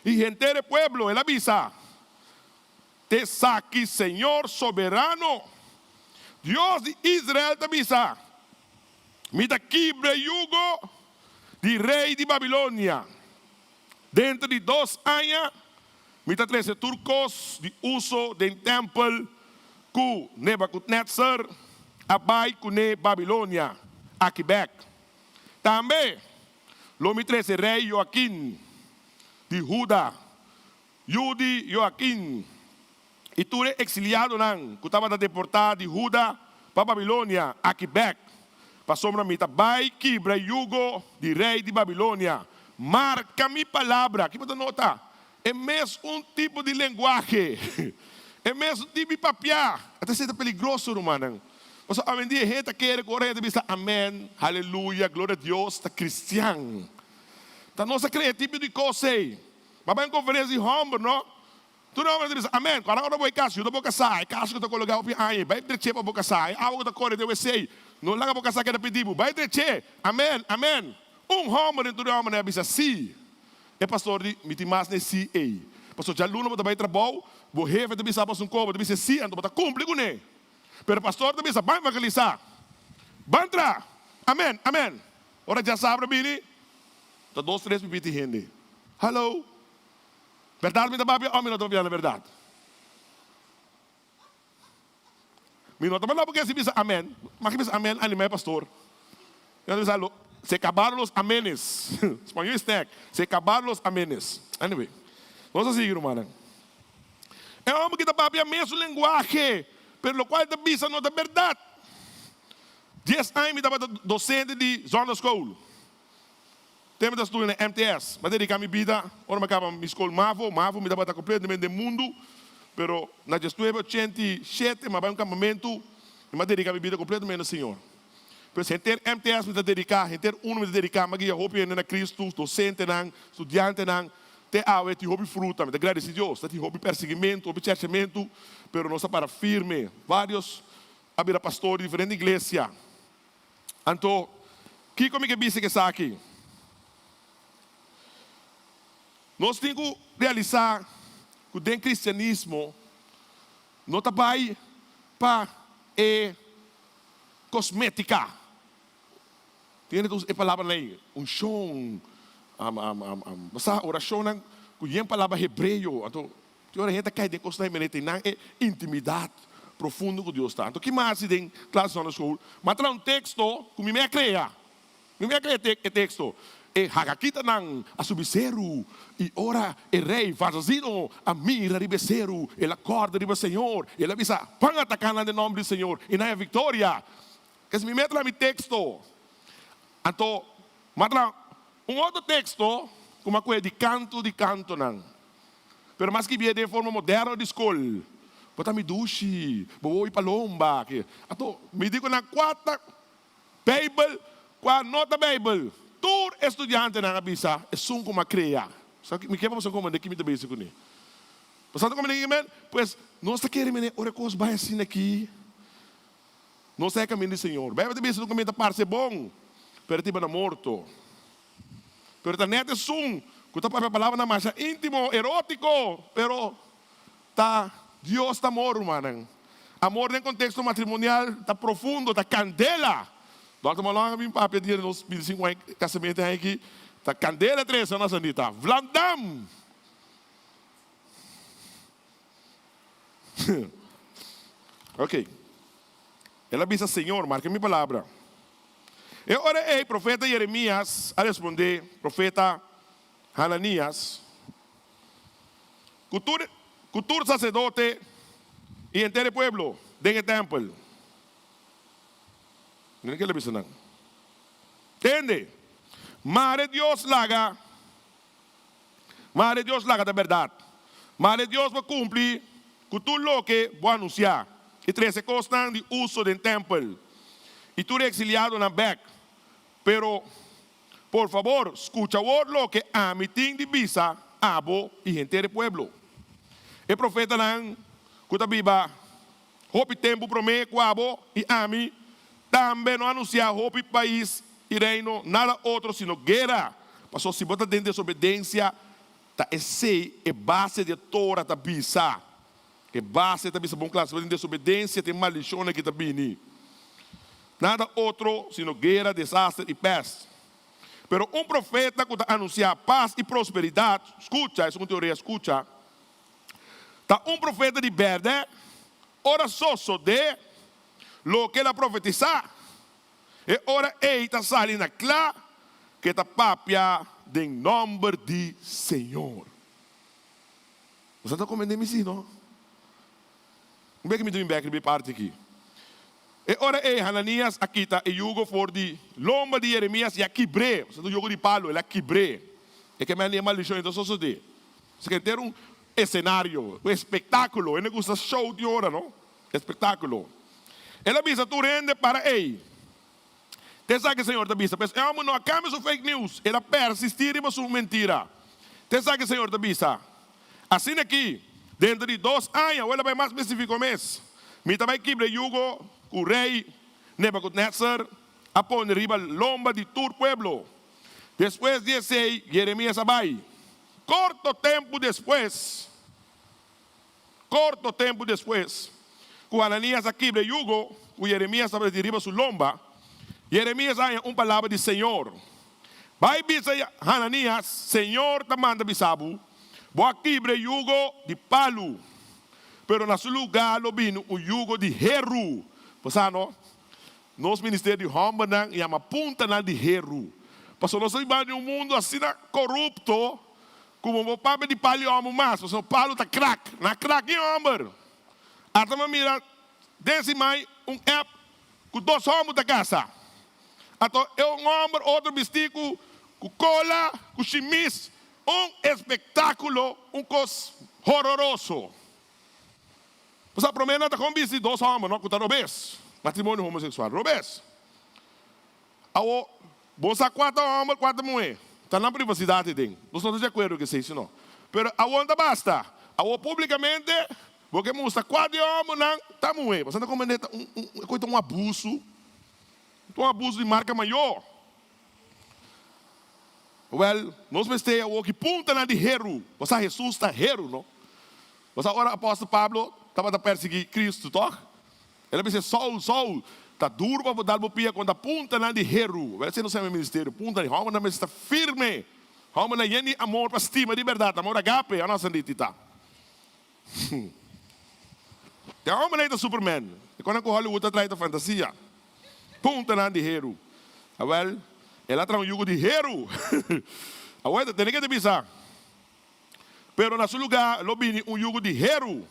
E gente do pueblo, ela bisa. Te saque, Senhor soberano. Deus de Israel te avisa. Me da quebre yugo de rei de Babilônia. Dentro de 2 anos, Mita 13 turcos de uso de templo ku Nebuchadnezzar abai kune Babilônia a Quebec. Também, Lomi 13 rei Joaquim de Judá, Yudi Joaquim, e tu é exiliado não, que estava deportado de Judá para Babilônia a Quebec. Passou na mita bai quebra yugo de rei de Babilônia. Marca minha palavra, aqui para nota, é mesmo tipo de linguagem, é mesmo tipo de papiar, até ser perigoso, romano. Mas a dia gente quer agora gente dizer amém, aleluia, glória a Deus, está cristiano. Tá nossa criativo de coisa aí. Mas vai em conferência de Humber, não? Tu não vai dizer amém, quando eu vou casar, eu vou casar, caso que eu estou colocando aí, vai direito para casar, algo da cor de USA, não lá para casar que era pedido, vai direito, amém, amém. Humber em tudo homem é bisa sim. É pastor de mitimas nesse aí. Pastor já aluno vai trabalhar, vou rever de bisa para um copo, de bisa sim, ando para cumprir com ele. Pero pastor de bisa vai evangelizar. Bantra. Amém, amém. Ora já sabe bini. Tá 2, 3 pipiti gente. Hello. Verdade, me dá babia, ou me não estou vendo a verdade? Me não estou vendo porque se bisa amém. Mas que bisa amém, anima é pastor. Eu não sei, se acabaram os amenes. Espanhol snack. Se acabaram os amenes. Anyway. Vamos seguir, irmão. É homem que dá babia mesmo linguagem. Pelo qual da bisa não é verdade. 10 anos me estava docente de zona school. Temos de estudar na MTS. Mas dedicar minha vida, ora me acaba minha escola Mavo me estava completamente do mundo. Pero na gestão 87, mas vai um campamento, mas dedicar minha vida completamente ao Senhor. Pero se ter MTS me dedicar, ter me dedicar, mas eu hope na Cristo, docente não, estudante não. Te ave ti hobby fruta, me agradece a Deus, te hobby perseguimento, hobby cercamento, pero não está para firme. Vários abrir pastores de diferente igreja. Então, que como que disse que está aqui? Nós temos que realizar que o cristianismo não está para cosmética. Tem a palavra aí, chão. Basta oração ng kuyang palavra hebreo. Então, tem hora gente cai de costa de na intimidade profunda com Deus tá. Então, que mais tem classe na escola? Mas tem texto que me cria. Me cria texto. E hakakita ng asubicero e ora e rei fazendo a mira de becero, ele acorda de Senhor, ele avisa, pangatakan ng nome do Senhor e na vitória. Kasi me mete lá mi texto. Então, matra outro texto, como a coisa de canto não. Pero mais que vier de forma moderna de escola, bota me duche, vou ir para lomba. Então, me digo na quarta Bible, quarta nota Bible, todo estudante na avisa é sum como a cria. Sabe me quer você como de que me também isso com ele. Passando como ninguém, pois nós queremos né, ora coisa vai assim aqui. Nós é caminho do Senhor. Vai também se não comenta parece bom, pero tipo na morto. Pero ta net es que está para a palavra na marcha íntimo, erótico, pero tá Deus está amor, humano. Amor em contexto matrimonial está profundo, está candela. Dr. Malonga, meu papai, dia nos 25 anos casamento aqui, está candela 3 anos anita. Vlandam. Ok. Ela disse, Senhor, marca minha palavra. Eu orei, profeta Jeremias, a responder, profeta Hananias, cultura sacerdote e inteiro pueblo, dentro do templo. Não é que ele disse não. Entende? Mare Deus laga da verdade. Mare Deus vai cumprir com tudo o que vai anunciar. E 13 costas de uso do templo. E tu é exiliado na back. Pero, por favor, escucha lo que a mi ting de visa, abo y gente del pueblo. El profeta nan, kuta biba, hopi tempo promete abo y a mí, también no anunciar hopi país y reino, nada otro sino guerra. Pasó si bota de desobediencia, ta esse é base de Torah ta bisa. É base ta bisa, bom classe, de desobediencia, tem maldição aqui ta bini. Nada outro, sino guerra, desastre e peste. Pero profeta que anuncia paz e prosperidade, escucha, isso é uma teoria, escucha. Está un profeta di verde, ora sosso de lo que la profetiza. E ora ei está salindo lá que está papia de nome de Senhor. Você está compreendendo isso, não? Como é que me deu em parte aqui? E ora ei Hananias aqui está e jugo for de lomba de Jeremias e aqui bre. Você está jugo de palo, ele aqui bre. É que me anima lição então só de. Você quer ter um cenário, um espetáculo. Ele gosta show de hora, não? Espetáculo. Ele avisa tu rende para ei. Te sabe que Senhor te avisa, mas eu não acabamos o fake news. Ele persistir e sua mentira. Te sabe que Senhor te avisa. Assim aqui, dentro de 2 anos, ou ele vai mais específico mês. Me também quebre jugo o rei Nebuchadnezzar a pôr riba lomba de todo pueblo. Depois de esse, Jeremias vai. Corto tempo depois, com Ananias a quebre jugo, com Jeremias a riba sua lomba, Jeremias tem uma palavra de Senhor. Vai dizer Ananias, Senhor te manda bisabu, boa quebre jugo de palo, pero na seu lugar lo vino o jugo de heru. Passando, nos ministérios de Roma e uma punta de heru. Passou nós vivemos em um mundo assim corrupto, como o papo de palho amo mais, o palo está crack, na crack em homem. Até me mira, desse mais app com 2 homens da casa. Então, homem, outro vestido, com cola, com chimis, espetáculo, coisa horroroso. Você promete que com vestido 2 homens, não? Com robês, matrimônio homossexual, robês. Você 4 homens, 4 mulheres. Está na privacidade dele. Não estou de acordo com isso, não. Mas a onda basta. Publicamente, porque mostra 4 homens, não está mulher. Você não compreende um abuso. Um abuso de marca maior. Well, nós vestemos o que punta na de heru. Você Jesus está heru, não? Você agora, apóstolo Pablo, estava a perseguir Cristo, tá? Ele disse, Saul, está duro para botar o pia quando a punta na de heru. Você não sabe o ministério, punta de Roma, mas está firme. Roma não é amor para estima de verdade, amor agape, a nossa identidade. Tem Roma não é Superman. E quando o Hollywood atrás da fantasia, punta na de heru. Well, ela traz jugo de heru. Agora, tem que avisar. Pero na seu lugar, lo vini jugo de heru.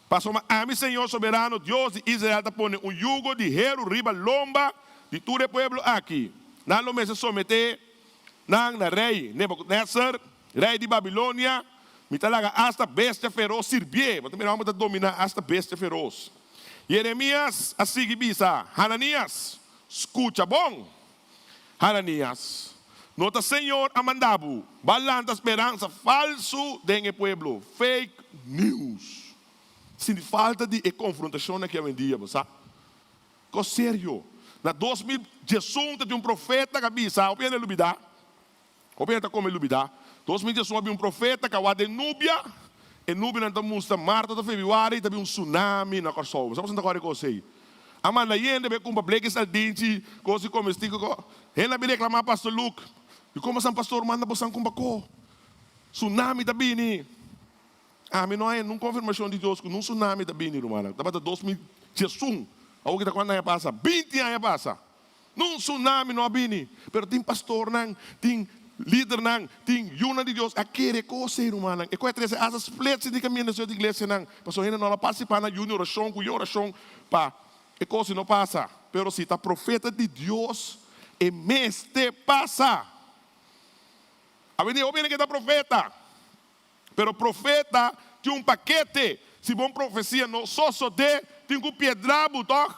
Passou a mi Senhor soberano, Deus de Israel, está pondo jugo de heru, riba lomba, de todo o pueblo aqui. Não lo se someter, na rei Nebuchadnezzar, rei de Babilônia, me talaga hasta bestia feroz servir. Mas também vamos dominar hasta bestia feroz. Jeremias, assim que bisa, Hananias, escuta bom. Hananias, nota Senhor amandabo, balanta esperança falso dentro do pueblo, fake news. Sem falta de confrontação naquele dia, sabe? Com sério. Na 2018 de profeta que bisa, opina lubida. Opina como lubida. 2018 havia profeta que estava em Núbia. Em Núbia não mostra março de fevereiro, havia tsunami na Kosovo. Sabe o que eu sei? A mana yende be kumpa bleke sal dinchi, coisa como estico ko. Ela me reclamar pastor Luke. E como São pastor manda posang kumpa ko. Tsunami da bini. Me não é não confirmação de Deus que não tsunami da bini, rumana. Tava da 2018. A que tá quando ia passa? 20 anos passa. Não tsunami não bini. Pero tem pastor nang, tem líder nang, tem yuna de Deus. Aquele coisa, rumana. E qual é três as splits de caminho da igreja nang. Pastor ainda não participa na junior oração, com oração pa. E coisa não passa. Pero se está profeta de Deus, e mês te passa. A venir ouvindo que está profeta. Pero profeta tem paquete. Se bom profecia não só de tem um piedrabo, tá?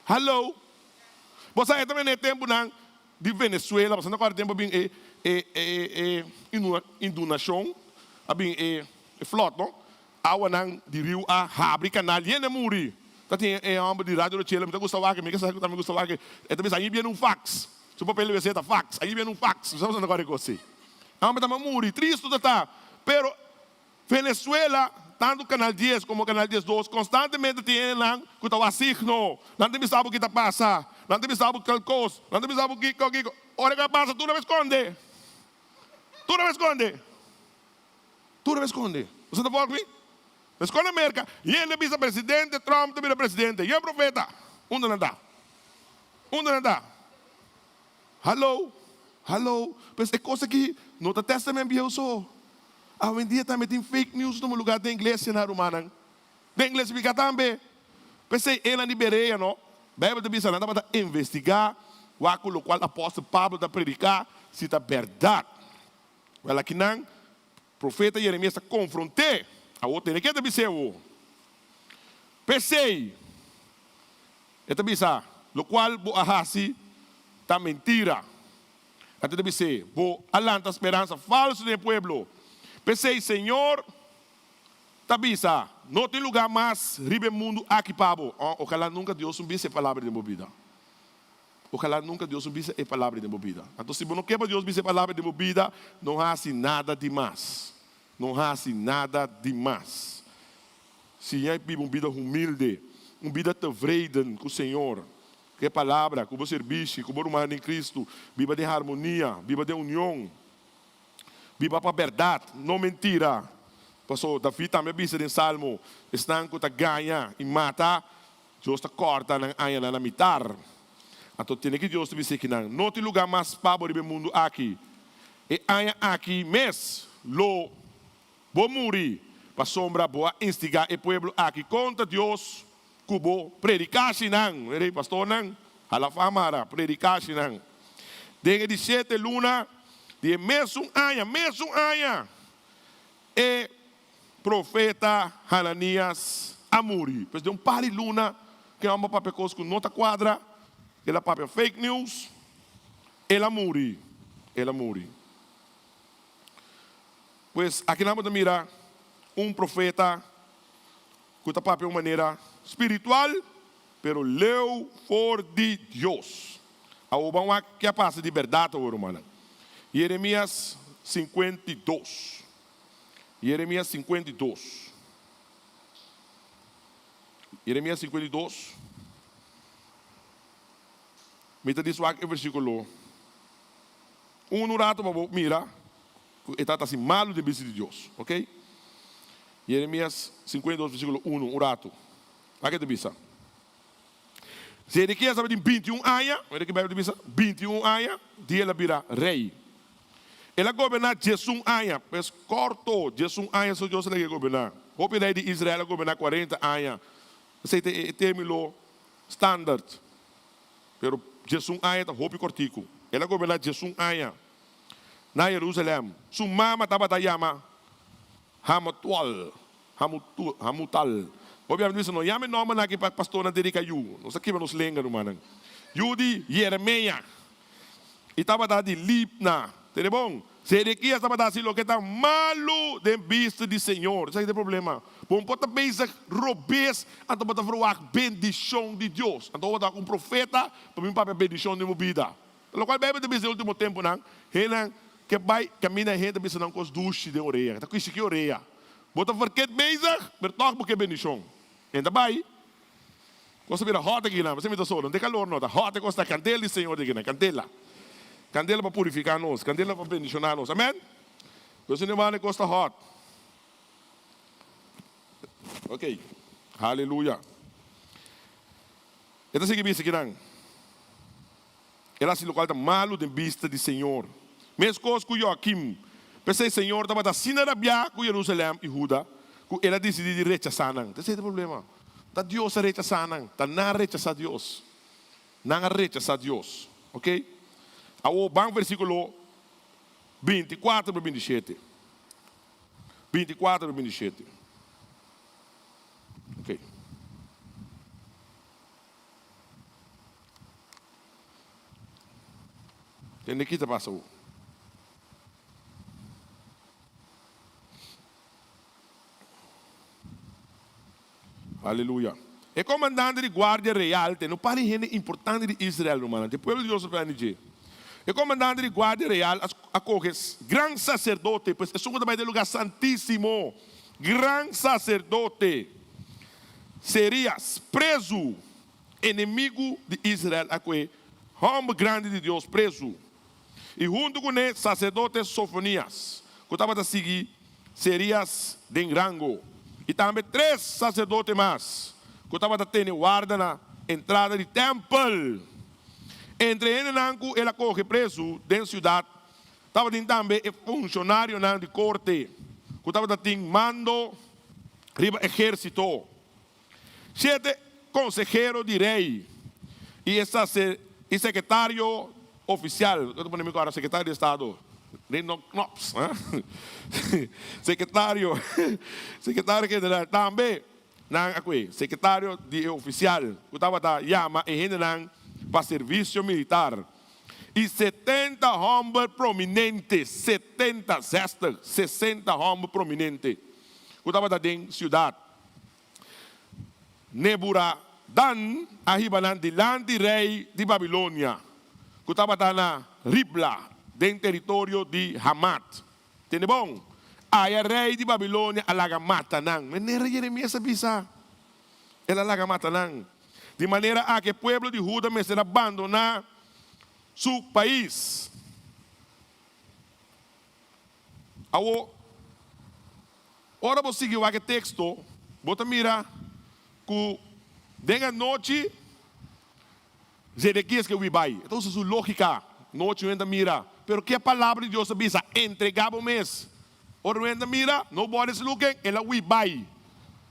Hello. Você também é tempo de Venezuela, você não quer tempo bem inundação, bem flot, não? Água de rio a abre canal, e não muri. Tá tem homem de rádio de Chile, me gusta lá que me gusta lá que também aí vem fax. Se papel vai ser fax, aí vem fax. Você não quer coisa. Homem tá muri, triste tá. Pero Venezuela, tanto Canal 10 como Canal 12, constantemente tem lá que está signo, não tem sabe o que está passa, não tem sabe o que coisa, não tem sabe o que hora que passa, tu não esconde. Tu não esconde. Você está falando comigo? Mas quando a América, e ele é presidente, Trump também é presidente, e é profeta. Onde não dá? Onde não dá? Hello? Mas é coisa que no Testamento eu sou. Hoje em dia também tem fake news no lugar da igreja na romana. Da igreja fica também. Pensei, ele liberia, não? A Bíblia diz que para investigar o qual o apóstolo Pablo está predicar se está verdade. Ela que não, o profeta Jeremias está confrontando a outra. Que deve ser o? Pensei, esta bisa, o qual o ahasi está mentira. Esta deve ser, o alanta esperança falso do pueblo. Pensei, Senhor, tabisa, não tem lugar mais ribe mundo aqui, Pablo. Ojalá nunca Deus subisse a palavra de movida. Ojalá nunca Deus subisse a palavra de movida. Então, se não quer Deus subisse a palavra de movida, não há assim nada demais. Não há assim nada demais. Se é uma vida humilde, uma vida tevreda com o Senhor, que é palavra, com o serviço, com o humano em Cristo, viva de harmonia, viva de união. Viva para a verdade, não mentira. Pastor David também disse em Salmo, estão que ganha e mata, Deus está corta na mitar. Então tem que Deus dizer que não tem lugar mais para o mundo aqui. E aí aqui mesmo, vou morrer, para sombra, vou instigar o povo aqui contra Deus, que vou predicar se não, pastor não, a famara, predicar se não. Desde 17 luna, de mesmo ano, e profeta Hananias Amuri. Pois de par de luna, que é uma papel com nota quadra, ela papel fake news, ela Amuri. Pois aqui nós vamos mirar profeta que está papel de maneira espiritual, pero leu for de Deus. A obama que passa de verdade, romana. Jeremias 52. Jeremias 52. Jeremias 52. Mita diz o versículo 1 no rato, mira, está assim, malo de vista de Deus, ok? Jeremias 52, versículo 1, o rato. Aqui de vista. Zedequias sabe de 21 anos, olha que vai de vista, 21 anos, dia ele vira rei. Ele governa 11 anos, mas cortou 11 anos, só Deus ele governar. O rei de Israel governa 40 anos. Esse é o termo standard. Pero 11 anos, roupa cortico. Ele governa 11 anos. Na Jerusalém, sua mama estava da yama Hamutal. Obviamente isso não chama nome aqui para pastor na dedica you. Nós aqui vamos lenga no mano. Yudi Jeremias. E estava da de Libna. Tudo bom? Zedequias estava da assim lo que está malo de vista de Senhor. Isso aí tem problema. Bom, pode pensar robês, então pode falar bendição de Deus. Então vou dar um profeta para mim para bendição de minha vida. Pelo qual Bíblia diz no último tempo não, que vai caminhar gente bisa não com os duches de orelha. Tá com isso aqui orelha. Bota verkeerd bezig, maar toch moet je bendição. En daarbij, kost weer een hot aqui não, você me dá solo, não tem calor não, hot costa candela de Senhor de candela. Candela para purificar nós, candela para bendicionar nós. Amém? Você não vai costa hot. Ok. Aleluia. Então sigue isso aqui não. Ela se local está malo de vista de Senhor. Mesmo coisa com Joaquim. Pensei, Senhor, estava assim na Rabia com Jerusalém e Judá, que ela decidiu rechazar. Esse é o problema. Está Deus a rechazar, está não rechazar Deus. Não rechazar Deus. Ok? Ao banco versículo 24 para 27. 24 para 27. Ok. Tem que te passar. Aleluia. E comandante de guarda real, tem um par de gente importante de Israel, romano. Depois de Deus para dizer. E comandante de guarda real, acolhe grande sacerdote, pois é um também do lugar santíssimo. Grande sacerdote. Serias preso, inimigo de Israel, aqui, homem grande de Deus, preso. E junto com ele, sacerdote Sofonias, que estava a seguir serias de rango. E também 3 sacerdotes mais, que estavam tendo guarda na entrada do templo. Entre eles, ele corre preso dentro da cidade. Estava também funcionário de corte, que estava tendo mando riba exército. 7 consejeros de rei. E e secretário oficial. Eu estou falando agora, secretário de Estado. Secretário general também. Secretário de oficial. Que estava chama e para serviço militar. E 70 homens prominentes. 60 homens prominentes. Que estava dentro da cidade. Nebuzaradan arriba delante do rei de Babilônia, que estava na Ribla, dentro do território de Hamat. Entende bom? Aí o rei de Babilônia alaga mata não. Mas nem Jeremias sabia. Ele alaga mata não. De maneira a que o povo de Judá me será abandonar seu país. Ora você seguiu aquele texto, bota mira que denga noite Zedequias que vai. Então isso é lógica. Noite ainda mira. Pero que a palavra de Deus diz? Entregava o mês. Ora ainda mira, nobody's looking, ela vai.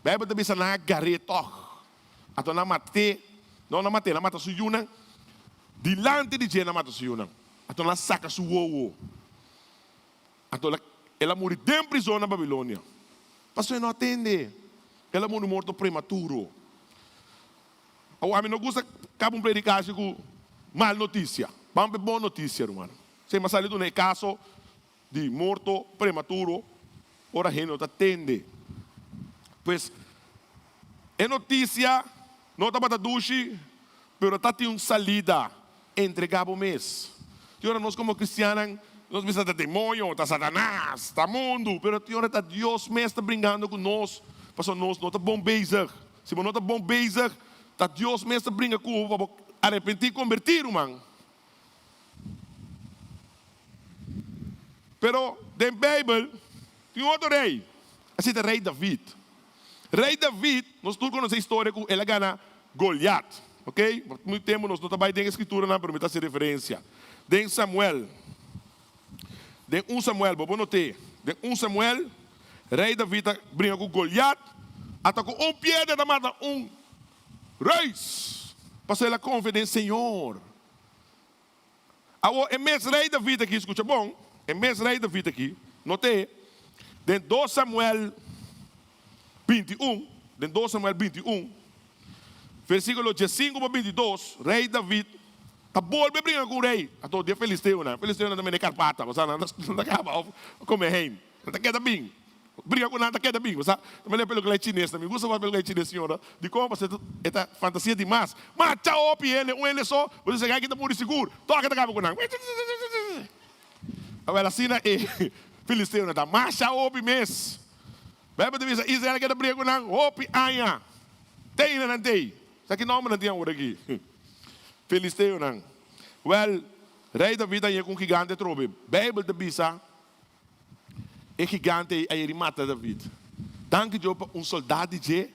Bíblia diz na gareto. Ato na mate, não na mate, na mata suyuna. Dilante de Jena mata suyuna. Ato na saca su wowo. Ato ela morre dentro da prisão na Babilônia. Pastor não atende. Ela morre morto prematuro. A mim não gosta de predicar com mal notícia. Vamos ver boa notícia, irmão. Se mas salido no caso de morto prematuro, ora a gente não atende. Pois, é notícia, não está para duche, mas está tendo salida, entregava o mês. E ora nós como cristianos, nós pensamos que demônio, está Satanás, está mundo, mas ora está Deus mesmo está brincando com nós, porque nós não está bom bezig. Se não está bom bezig, está Deus mesmo está brincando com nós, arrepentir e convertir, irmão. Pero, dentro da Bíblia, tem outro rei. Esse é o rei David. Rei David, nós todos conhecemos a história que ele ganha Goliat. Ok? Muito tempo nós não trabalhamos em escritura, não, para me dar referência. Dentro Samuel. Dentro 1 Samuel, vou notar. Dentro 1 Samuel, rei David brinca com Goliat. Até com pedra da mata reis. Passou ele a confiar no Senhor. É mesmo rei David aqui, escuta bom. É mesmo rei David aqui. Notei. Dentro 2 Samuel 21. Dentro 2 Samuel 21. Versículo 15 para 22. Rei David. Está bom, me brinca com o rei. A todo dia Filisteu, né? Filisteu também é carpata. Você não acaba como é rei. Não queda bem. Brinca com nada, queda bem. Você também pelo que é chinês também. Gosta mais pelo que é chinês, senhora. De como você está fantasia demais. Mas tchau, ele só. Você chega aqui, está muito seguro. Toca, acaba com nada. Agora assim, Filisteu, né? Marcha, opi, mês. Bíblia diz, Israel quer brigar com nada. Opi, anha. Tem, não tem. Isso aqui não tem agora aqui. Filisteu, não. Well, rei David aí com um gigante trobe. Bíblia diz, é gigante aí ele mata David. Danke Deus para soldado de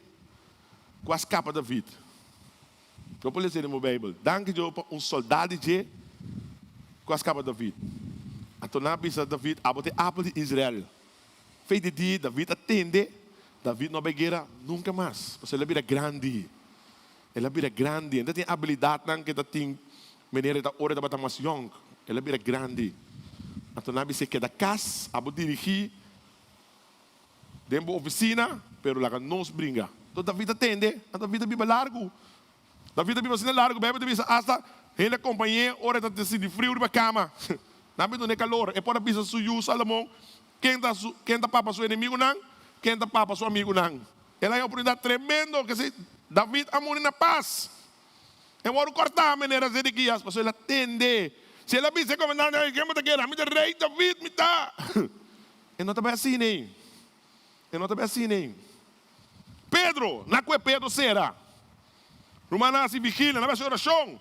com as capas de David. Eu vou ler no Bíblia. Danke Deus para soldado de com as capas de David. A tornar bisa David abote apel de Israel. Fez de dia David atende. David não begueira nunca mais. Porque ele vira grande. Ele vira grande. Ele tem habilidade não que tem maneira da hora da batalha mais young. Ele vira grande. A tornar bisa que da casa abote dirigir dentro da oficina, pero lá nos brinca. Então David atende. A David vive largo. David vive assim largo. Bebe David hasta ele acompanha hora da de frio de cama. Não é calor, é para pisar suyo, Salomão. Quem está para seu inimigo não, quem está para seu amigo não. Ela é uma oportunidade tremenda que se David amor na paz. É uma hora cortar a maneira de Zedequias, para ele atender. Se ela diz como não, quem me quer, me rei David me dá. E não está bem assim nem. E não está bem assim nem. Pedro, não é Pedro será. Romana se vigila, não é oração.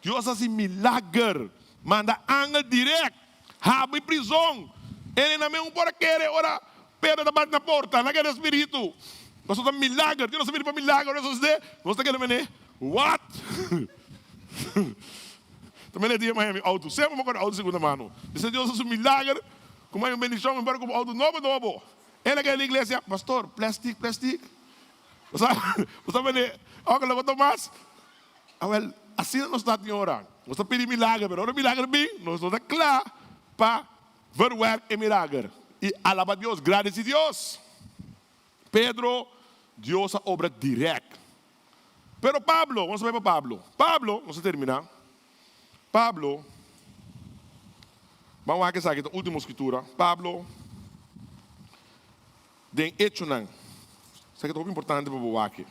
Deus faz milagre. Manda ángel direto, rabo e prisão. Ele não me pode querer, ora, Pedro está batendo na porta, naquele espírito. Nós estamos milagre, Deus não se vira para milagre, nós estamos aquele what? Também é dia Miami auto, sempre vamos com auto segunda mano. Diz Deus é um milagre, como é uma bendição, embora com auto novo. É naquela igreja, pastor, plástico. Você sabe, olha lá, Tomás. Well, assim nós estamos orando. Nós estamos pedindo milagre, mas o milagre bem, nós estamos claros para verwerk e milagre. E alaba Deus, agradece a Deus. Pedro, Deus a obra direta. Pero Pablo, vamos ver para Pablo. Pablo, vamos terminar. Pablo, vamos aqui sair da última escritura. Pablo, den Hechonan. Isso aqui é muito importante para o aqui.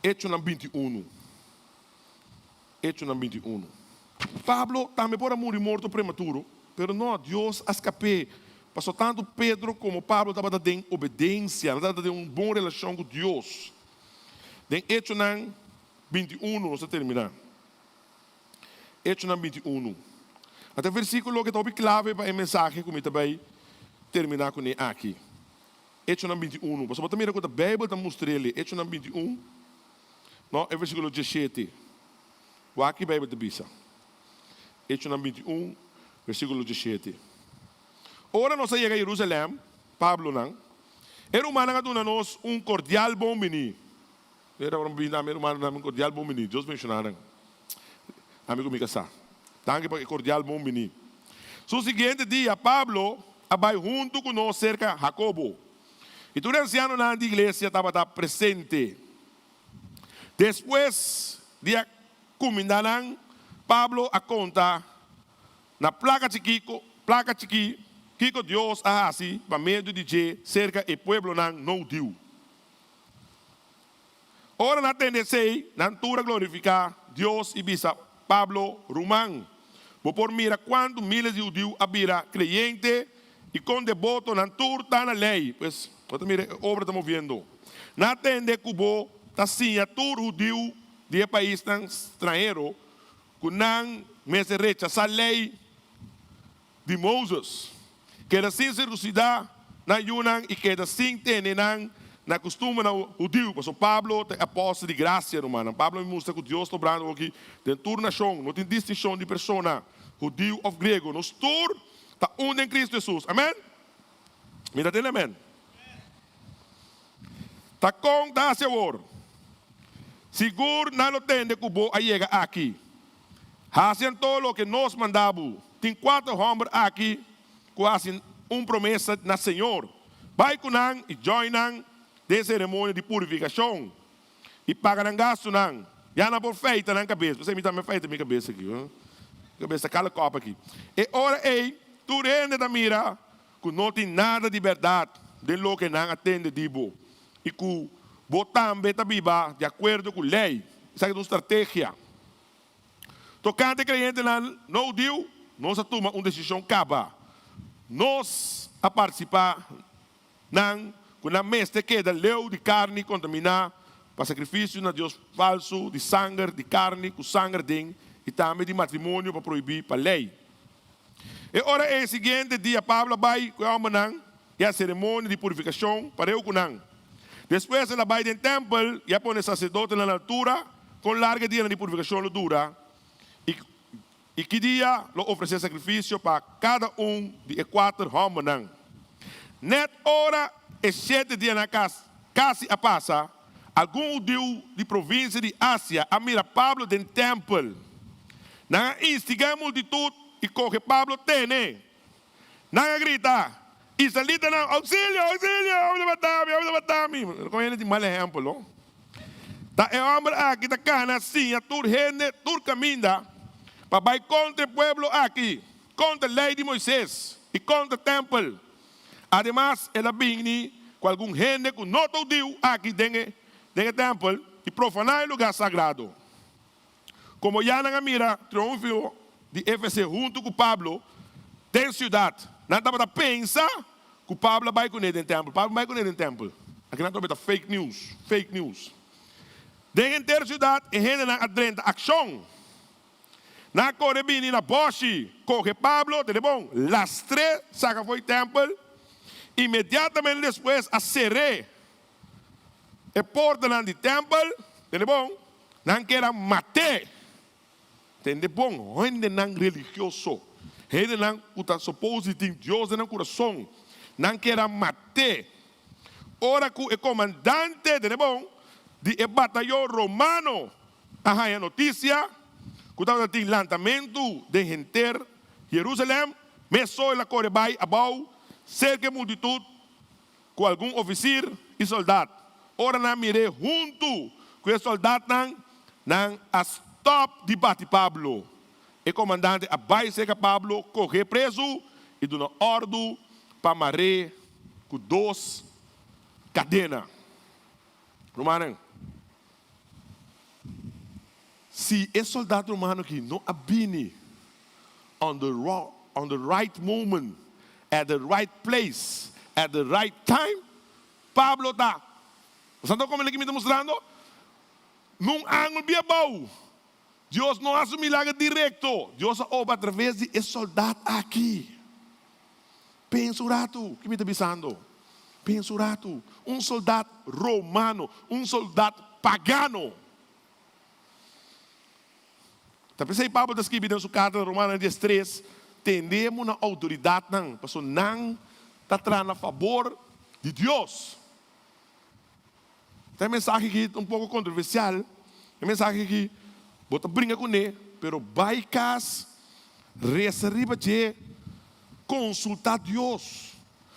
Hechonan 21. Hechonan 21. Pablo também pode morrer morto prematuro, pero não, Deus escapou. Passou tanto Pedro como Pablo estava dando obediência, estava dando uma boa relação com Deus. Den Hechonan 21, vamos terminar. Hechonan 21. Até o versículo que está bem clave para a mensagem, como também terminar com ele aqui. Hechonan 21. Você pode mirar com a Bíblia, está mostrando ele. Hechonan 21. Não, é o versículo 17. O aqui a Bíblia de Bisa. Hechonan 21, versículo 17. Ora nós chegamos a Jerusalém, Pablo não. Era humano que dona-nos cordial bom menino. Era um cordial bom menino. Deus mencionaram. Amigo meu casa. Tanque para cordial bom menino. So seguinte dia, Pablo vai junto com nós cerca de Jacobo. E todo anciano na igreja estava presente. Depois de combinarem, Pablo a conta na placa chiquito, que Deus a assim, para meio de cerca e pueblo não deu. Ora na tendência, na altura glorificar Deus e bisa Pablo Román. Vou por mira quanto milhares de judeus habira creyente e com devoto na altura está na lei. Pois, mira, obra estamos vendo. Na tende cubo, está sim, a todo judeu de país estrangeiro, que não me se rechaça a lei de Moses. Que era sem circuncidar na Yunan e que era sem ter na costume na judeu. Mas o Pablo é apóstolo de graça, irmão. Pablo me mostra que Deus está obrando aqui dentro da nação. Não tem distinção de pessoa, judeu ou grego. Nós todos está em Cristo Jesus. Amém? Me dá amém? Está com da Senhor. Seguro não lo tem de que vou chegar aqui. Fazem todo o que nós mandamos. Tem 4 homens aqui que fazem uma promessa na Senhor. Vai com nós e joinam de cerimônia de purificação. E pagarão gasto não. Já não por feita na cabeça. Você me dá feita na minha cabeça aqui. Cabeça cala copa aqui. E ora ei, tu rende da mira que não tem nada de verdade de lo que não atende dibo. E que botam beta de acordo com a lei. Isso é uma estratégia. Tocante crente não deu, nós tomamos uma decisão caba. Nós a participar com a mesa que da leu de carne contaminar para sacrifício na Deus falso, de sangue, de carne, com sangue de e também de matrimônio para proibir para a lei. E ora é o seguinte dia, Pablo vai com a alma e a cerimônia de purificação para eu com não. Depois ela vai dentro do templo e põe o sacerdote na altura com larga dia de purificação dura. E que dia lo oferecer sacrifício para cada de 4 homens. Net hora e 7 dias na casa, quase a passa, algum judeu de província de Ásia a mira Pablo dentro do templo. Na instiga a multitud e corre Pablo tene. Na grita, israelita não, auxílio, vamos matar-me. Com ele de mal exemplo, não? Tá é homem aqui da cana assim, a tur gente, tur caminha. Para ir contra o pueblo aqui, contra a lei de Moisés e contra o templo. Además, ela vem com algum gente que não deu aqui dentro do templo e profanar o lugar sagrado. Como já na mira, triunfo de Éfeso junto com Pablo, tem cidade. Não estava a pensar que Pablo vai com ele no templo. Pablo vai com ele no templo. Aqui não estava fake news. Dentro da cidade, a gente não adrenta ação. Na Corebini, na Boshi, corre Pablo, tá bom? Lastre, saca foi templo. Imediatamente depois, a seré a porta do templo, entende bom? Não quer matar. Entende bom? Onde não religioso, onde não está suposto ter Deus no coração, não quer matar. Ora que o comandante, entende bom? De batalhão romano, a notícia, que estava tendo lançamento de enter Jerusalém, mas só ela corre vai abaixo, cerca de multitud, com algum oficial e soldado. Ora não mirei junto com o soldado não a stop de bate Pablo. O comandante abai seca Pablo, correr preso e dá ordem para amarrar com 2 cadenas. Romano, se esse soldado romano que não abine on the right moment, at the right place, at the right time, Pablo está. Você está como ele que me está mostrando? Num ângulo bem bom. Deus não faz um milagre direto. Deus obra através de esse soldado aqui. Pensa o rato que me está avisando. Pensa o rato. Um soldado romano, um soldado pagano. Tá pensei Pablo está escrevendo em sua carta romana 10:3. Tendemos na autoridade não, porque não está trazendo a favor de Deus. Tem mensagem aqui um pouco controversial. Tem mensagem aqui, bota brinca com ele, pero vai cas recebe de consultar Deus.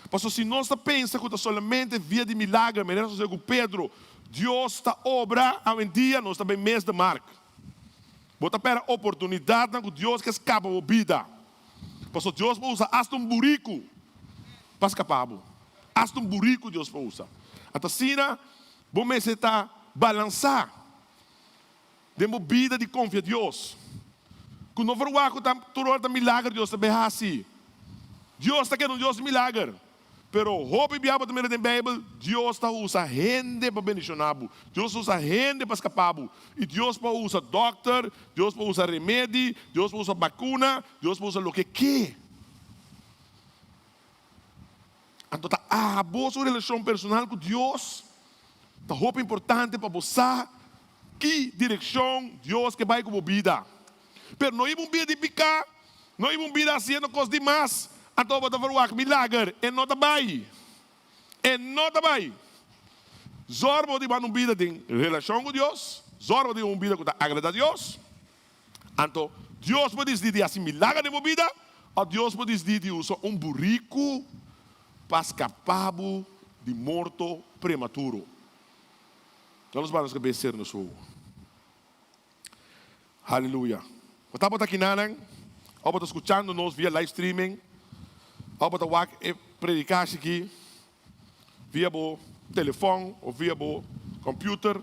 Porque se nós pensa que somente via de milagre, merece ser com Pedro, Deus está obra a um dia, nós também mês de marca. Bota para oportunidade que Deus que escapa a vida. Porque Deus usa hasta um buraco para escapar. Hasta um buraco Deus usa. Até assim, vamos está balançar de uma vida de confiança em Deus. Quando não for o arco da milagre, Deus também é assim. Deus está querendo Deus milagre. Pero roupa e biaba também na Bíblia, Deus está usa gente para bendicionar. Deus usa gente para escapar. E Deus pode usar doctor, Deus pode usar remédio, Deus pode usar vacuna, Deus pode usar o que quer. Então, a boa sua relação personal com Deus, a roupa importante para você, que direção Deus que vai com a vida. Pero não é uma vida de picar, não é uma vida fazendo coisas demais. Então, você vai fazer milagre, e não está bem. E não está bem. Zorbo de uma vida de relação com Deus, zorbo de uma vida que agrada a Deus. Então, Deus pode dizer assim, milagre de uma vida, ou Deus pode dizer de usar um burrico para escapar de morto prematuro. Vamos para os cabeças no sul. Aleluia. Você está aqui na ou está escutando nós via live streaming, ou está predicar aqui via o telefone ou via o computer.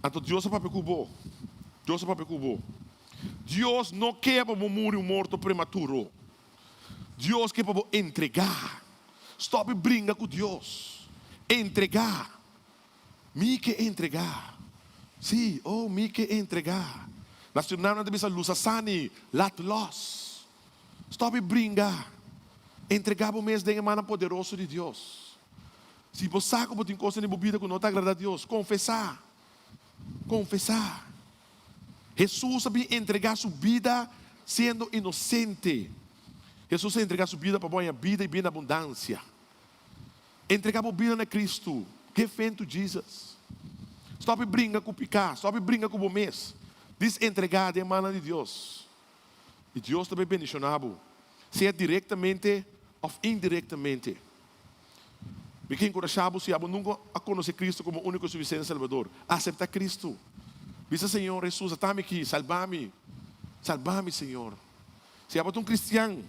Então Deus é para cubo. Deus é para cubo. Deus não quer para morrer morto prematuro. Deus quer para entregar. Stop e brinca com Deus. Entregar. Me que entregar. Sim, me que entregar. Nacional não deve ser luz sani, lat los. Stop e brinca. Entregar o mês de mano poderoso de Deus. Se você sabe que tem coisa na bebida que não está agradando a Deus, confessar. Confessar. Jesus sabia entregar sua vida sendo inocente. Jesus sabia entregar sua vida para boa vida e bem abundância. Entregar a vida na Cristo. Give faith to Jesus. Stop e brinca com o picar. Stop e brinca com o mês. Diz entregar de mano de Deus. E Deus também bendicionado. Seja diretamente ou indiretamente. Me quem encorajado se abo nunca a conhecer Cristo como único e suficiente Salvador. Acepta Cristo. Diz Senhor Jesus, está-me aqui, salva-me. Salva-me, Senhor. Se abo um cristiano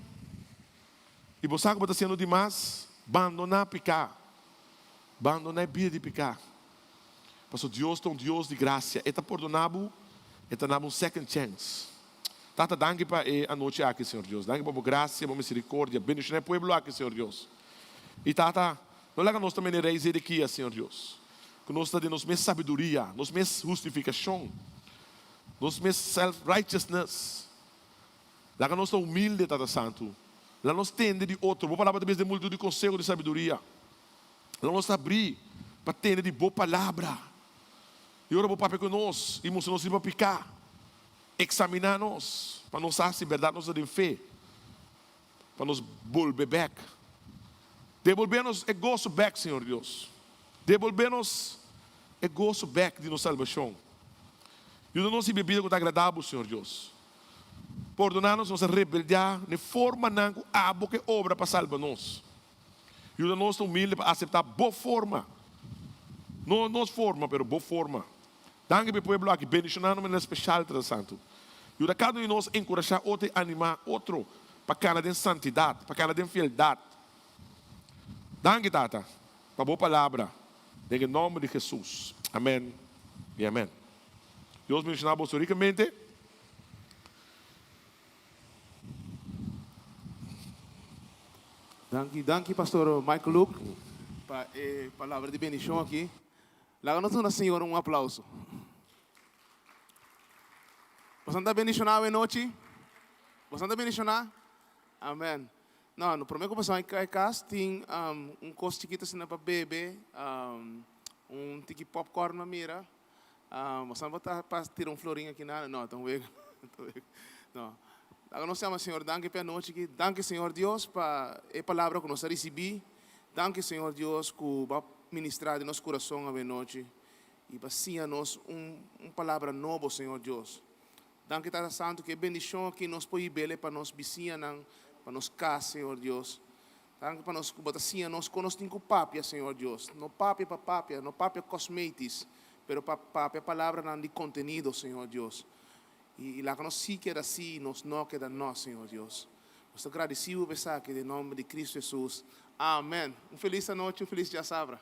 e você está sendo demais, abandonar picar. Abandonar a vida de picar. Porque Deus é um Deus de graça. Ele está perdonado, ele está dando um second chance. Tata, danke para a noite aqui, Senhor Deus. Danke para a graça, para a misericórdia. Bendicionar o povo aqui, Senhor Deus. E Tata, não lega nós também reis aqui, Senhor Deus. Que nós está de nós mesma sabedoria, nós mesma justificação, nós mesma self-righteousness. Lega nós humilde, Tata Santo. Lá nos tende de outro. Boa palavra talvez de multidão de conselho de sabedoria. Lá nos abrir para tende de boa palavra. E ora, boa papai conosco. E mostrou-nos para picar. Examinar-nos. Para nos saber se verdade nós temos fé. Para nos volver back. Devolver-nos é gozo back, Senhor Deus. Devolver-nos é gozo back de nossa salvação. E não se bebida que está agradável, Senhor Deus. Perdonar-nos nossa rebeldia, de forma não abo que obra para salvar-nos. E o nosso humilde para aceitar boa forma. Não nossa forma, mas boa forma. Danke para o povo aqui, bendicionando-me na especial, Santo. E o cada um de nós encorajar outro, animar outro, para cada de santidade, para cada de fidelidade. Danke, Tata, para a boa palavra. Em nome de Jesus. Amém e amém. Deus me ensinar você ricamente. Danke, pastor Michael Luke, para a palavra de bendição aqui. Lá nós Senhor um aplauso. Você está bendicionado hoje noite? Você está bendicionado? Amém. Não, no primeiro que você vai casa, tem coisa chiquita assim para beber, tiki popcorn na mira. Você não vai tirar florinho aqui nada, não, então vega. Não. Agora nós chamamos Senhor, danke pela noite aqui. Danke Senhor Deus para a palavra que nós recebemos. Danke Senhor Deus que vai ministrar de nosso coração a noite e vai ser nos palavra nova, Senhor Deus. Danke Tata Santo que bendição que nós podemos ver para nós bicianan, para nós casar, Senhor Deus. Danke para nós botar assim nós conosco com papia, Senhor Deus. Não papia para papia, não papia cosméticos, pero papia palavra não de conteúdo, Senhor Deus. E lá que nós sim quer assim, nós não quer nós, Senhor Deus. Nós agradecemos, pensar que em nome de Cristo Jesus. Amém. Feliz noite, feliz dia sabra.